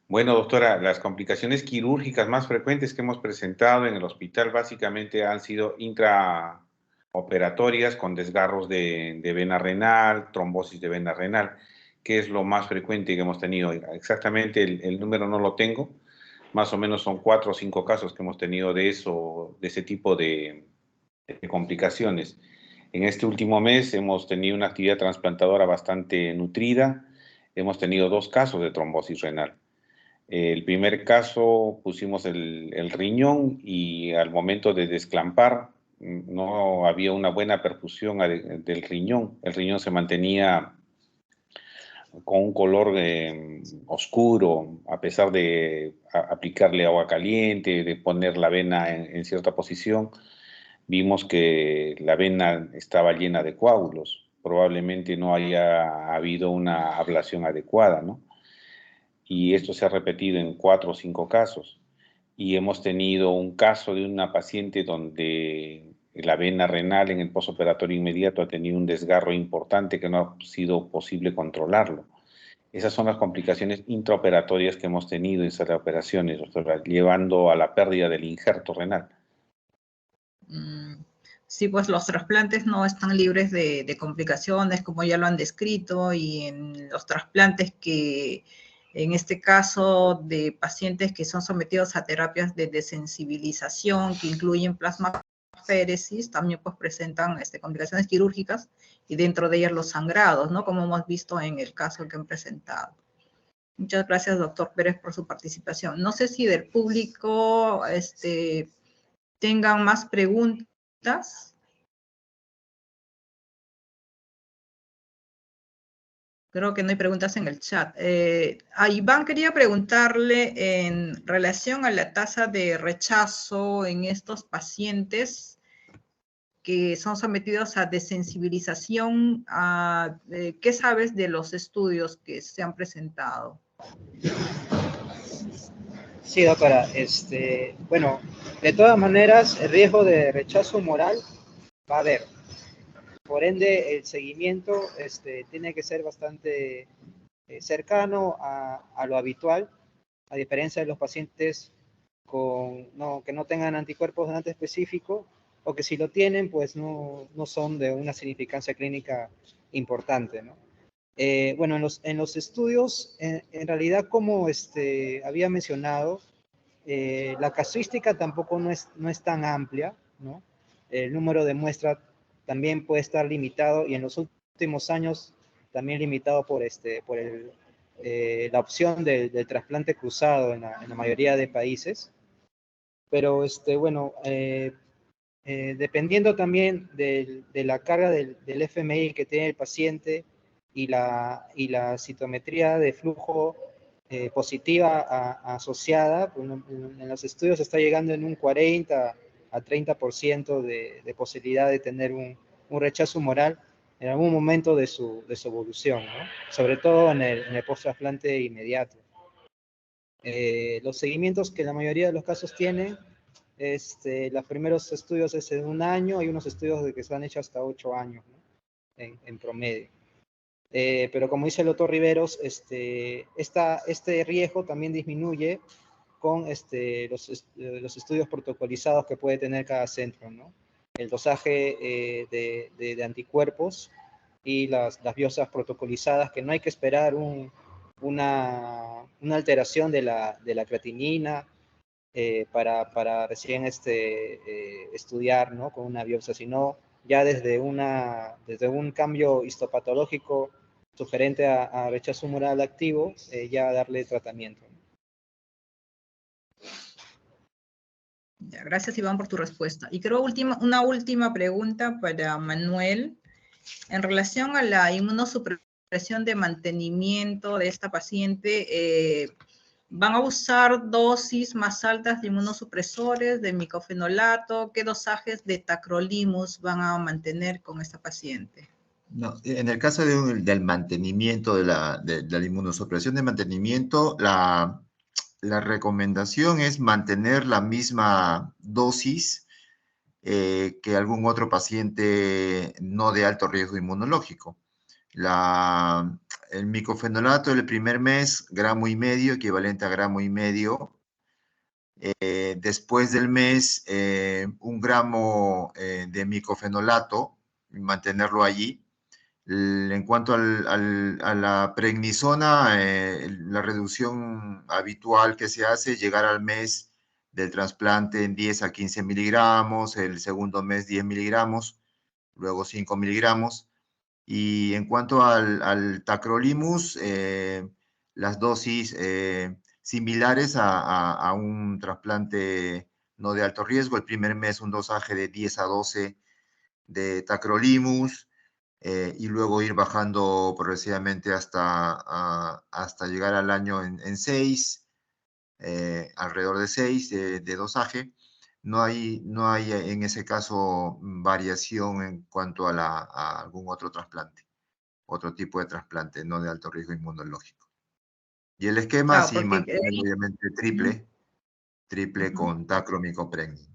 Bueno, doctora, las complicaciones quirúrgicas más frecuentes que hemos presentado en el hospital básicamente han sido intraoperatorias con desgarros de vena renal, trombosis de vena renal, que es lo más frecuente que hemos tenido. Exactamente el número no lo tengo, más o menos son 4 o 5 casos que hemos tenido de ese tipo de complicaciones. En este último mes hemos tenido una actividad trasplantadora bastante nutrida, hemos tenido 2 casos de trombosis renal. El primer caso pusimos el riñón y al momento de desclampar no había una buena perfusión del riñón. El riñón se mantenía con un color oscuro, a pesar de aplicarle agua caliente, de poner la vena en cierta posición. Vimos que la vena estaba llena de coágulos. Probablemente no haya habido una ablación adecuada, ¿no? Y esto se ha repetido en 4 o 5 casos. Y hemos tenido un caso de una paciente donde la vena renal en el postoperatorio inmediato ha tenido un desgarro importante que no ha sido posible controlarlo. Esas son las complicaciones intraoperatorias que hemos tenido en sala de operaciones, doctora, llevando a la pérdida del injerto renal. Sí, pues los trasplantes no están libres de complicaciones, como ya lo han descrito, y en los trasplantes que, en este caso, de pacientes que son sometidos a terapias de desensibilización, que incluyen plasmaféresis, también pues presentan complicaciones quirúrgicas, y dentro de ellas los sangrados, ¿no? Como hemos visto en el caso que han presentado. Muchas gracias, doctor Pérez, por su participación. No sé si del público tengan más preguntas. Creo que no hay preguntas en el chat. A Iván quería preguntarle en relación a la tasa de rechazo en estos pacientes que son sometidos a desensibilización. ¿Qué sabes de los estudios que se han presentado? Sí, doctora. Bueno, de todas maneras, el riesgo de rechazo moral va a haber. Por ende, el seguimiento tiene que ser bastante cercano a lo habitual, a diferencia de los pacientes que no tengan anticuerpos de donante específico, o que si lo tienen, pues no son de una significancia clínica importante, ¿no? Bueno, en los estudios, en realidad, como había mencionado, la casuística tampoco no es tan amplia, ¿no? El número de muestras también puede estar limitado, y en los últimos años también limitado por la opción del trasplante cruzado en la mayoría de países. Pero, bueno, dependiendo también de la carga del FMI que tiene el paciente y la citometría de flujo positiva asociada, pues, en los estudios está llegando en un 40 a 30% de posibilidad de tener un rechazo humoral en algún momento de su evolución, ¿no? Sobre todo en el post-trasplante inmediato. Los seguimientos que la mayoría de los casos tienen, los primeros estudios es de 1 año, hay unos estudios de que se han hecho hasta 8 años, ¿no? en promedio. Pero como dice el doctor Riveros, este riesgo también disminuye con los estudios protocolizados que puede tener cada centro, ¿no? El dosaje de anticuerpos y las biopsias protocolizadas, que no hay que esperar una alteración de la creatinina para recién estudiar, ¿no? Con una biopsia, sino ya desde un cambio histopatológico sugerente a rechazo humoral activo, ya darle tratamiento. Ya, gracias, Iván, por tu respuesta. Y creo una última pregunta para Manuel. En relación a la inmunosupresión de mantenimiento de esta paciente, ¿van a usar dosis más altas de inmunosupresores, de micofenolato? ¿Qué dosajes de tacrolimus van a mantener con esta paciente? No, en el caso del mantenimiento de la inmunosupresión de mantenimiento, la recomendación es mantener la misma dosis que algún otro paciente no de alto riesgo inmunológico. El micofenolato el primer mes, 1,5 gramos, equivalente a 1,5 gramos. Después del mes, 1 gramo de micofenolato, mantenerlo allí. En cuanto a la prednisona, la reducción habitual que se hace, llegar al mes del trasplante en 10 a 15 miligramos, el segundo mes 10 miligramos, luego 5 miligramos. Y en cuanto al tacrolimus, las dosis similares a un trasplante no de alto riesgo. El primer mes un dosaje de 10 a 12 de tacrolimus, y luego ir bajando progresivamente hasta llegar al año en 6, alrededor de 6 de dosaje. No hay en ese caso variación en cuanto a algún otro trasplante, otro tipo de trasplante no de alto riesgo inmunológico. Y el esquema Claro, sí porque mantiene obviamente triple con tacromicopregnin.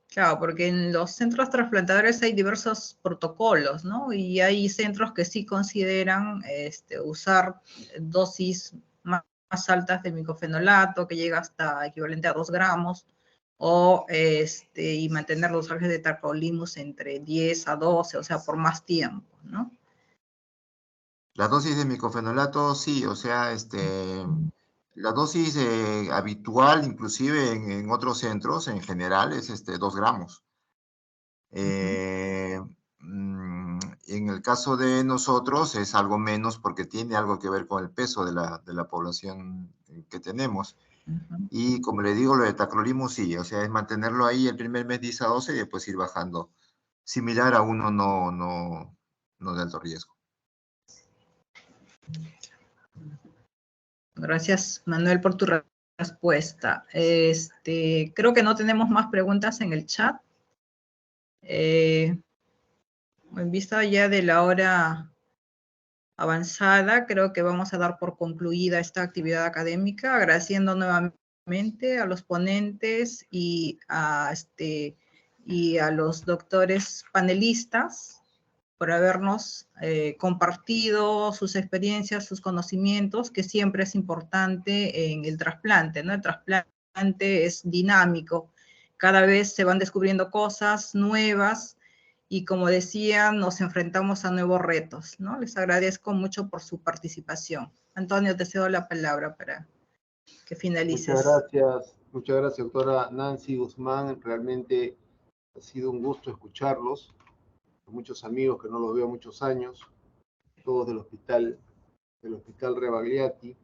Claro, porque en los centros trasplantadores hay diversos protocolos, ¿no? Y hay centros que sí consideran usar dosis más altas de micofenolato, que llega hasta equivalente a 2 gramos, y mantener los dosajes de tacrolimus entre 10 a 12, o sea, por más tiempo, ¿no? La dosis de micofenolato, sí, o sea, la dosis habitual, inclusive en otros centros, en general, es 2 gramos. En el caso de nosotros es algo menos porque tiene algo que ver con el peso de la población que tenemos. Y como le digo, lo de tacrolimus sí, o sea, es mantenerlo ahí el primer mes 10 a 12 y después ir bajando, similar a uno no de alto riesgo. Gracias, Manuel, por tu respuesta. Creo que no tenemos más preguntas en el chat. En vista ya de la hora avanzada, creo que vamos a dar por concluida esta actividad académica, agradeciendo nuevamente a los ponentes y a los doctores panelistas por habernos compartido sus experiencias, sus conocimientos, que siempre es importante en el trasplante, ¿no? El trasplante es dinámico, cada vez se van descubriendo cosas nuevas y, como decía, nos enfrentamos a nuevos retos, ¿no? Les agradezco mucho por su participación. Antonio, te cedo la palabra para que finalices. Muchas gracias, doctora Nancy Guzmán. Realmente ha sido un gusto escucharlos. Muchos amigos que no los veo muchos años, todos del Hospital Rebagliati,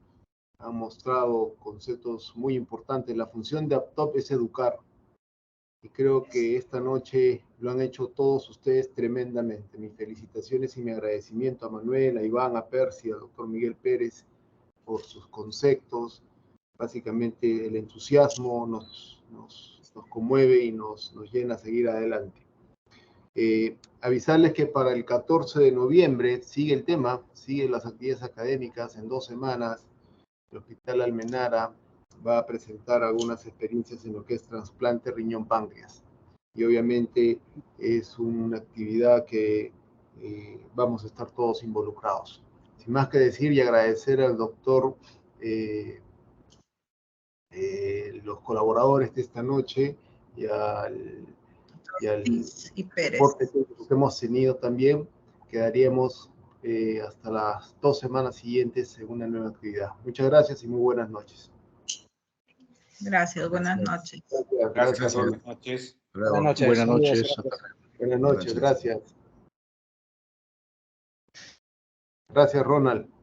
han mostrado conceptos muy importantes. La función de APTOP es educar, y creo que esta noche lo han hecho todos ustedes tremendamente. Mis felicitaciones y mi agradecimiento a Manuel, a Iván, a Percy, al doctor Miguel Pérez por sus conceptos. Básicamente el entusiasmo nos conmueve y nos llena a seguir adelante. Avisarles que para el 14 de noviembre sigue el tema, siguen las actividades académicas. En 2 semanas el Hospital Almenara va a presentar algunas experiencias en lo que es trasplante riñón-páncreas. Y obviamente es una actividad que vamos a estar todos involucrados. Sin más que decir, y agradecer al doctor, los colaboradores de esta noche y al reporte que hemos tenido también. Quedaríamos hasta las 2 semanas siguientes en una nueva actividad. Muchas gracias y muy buenas noches. Gracias, buenas noches. Gracias, buenas noches. Buenas noches. Buenas noches. Buenas noches, gracias. Gracias, Ronald.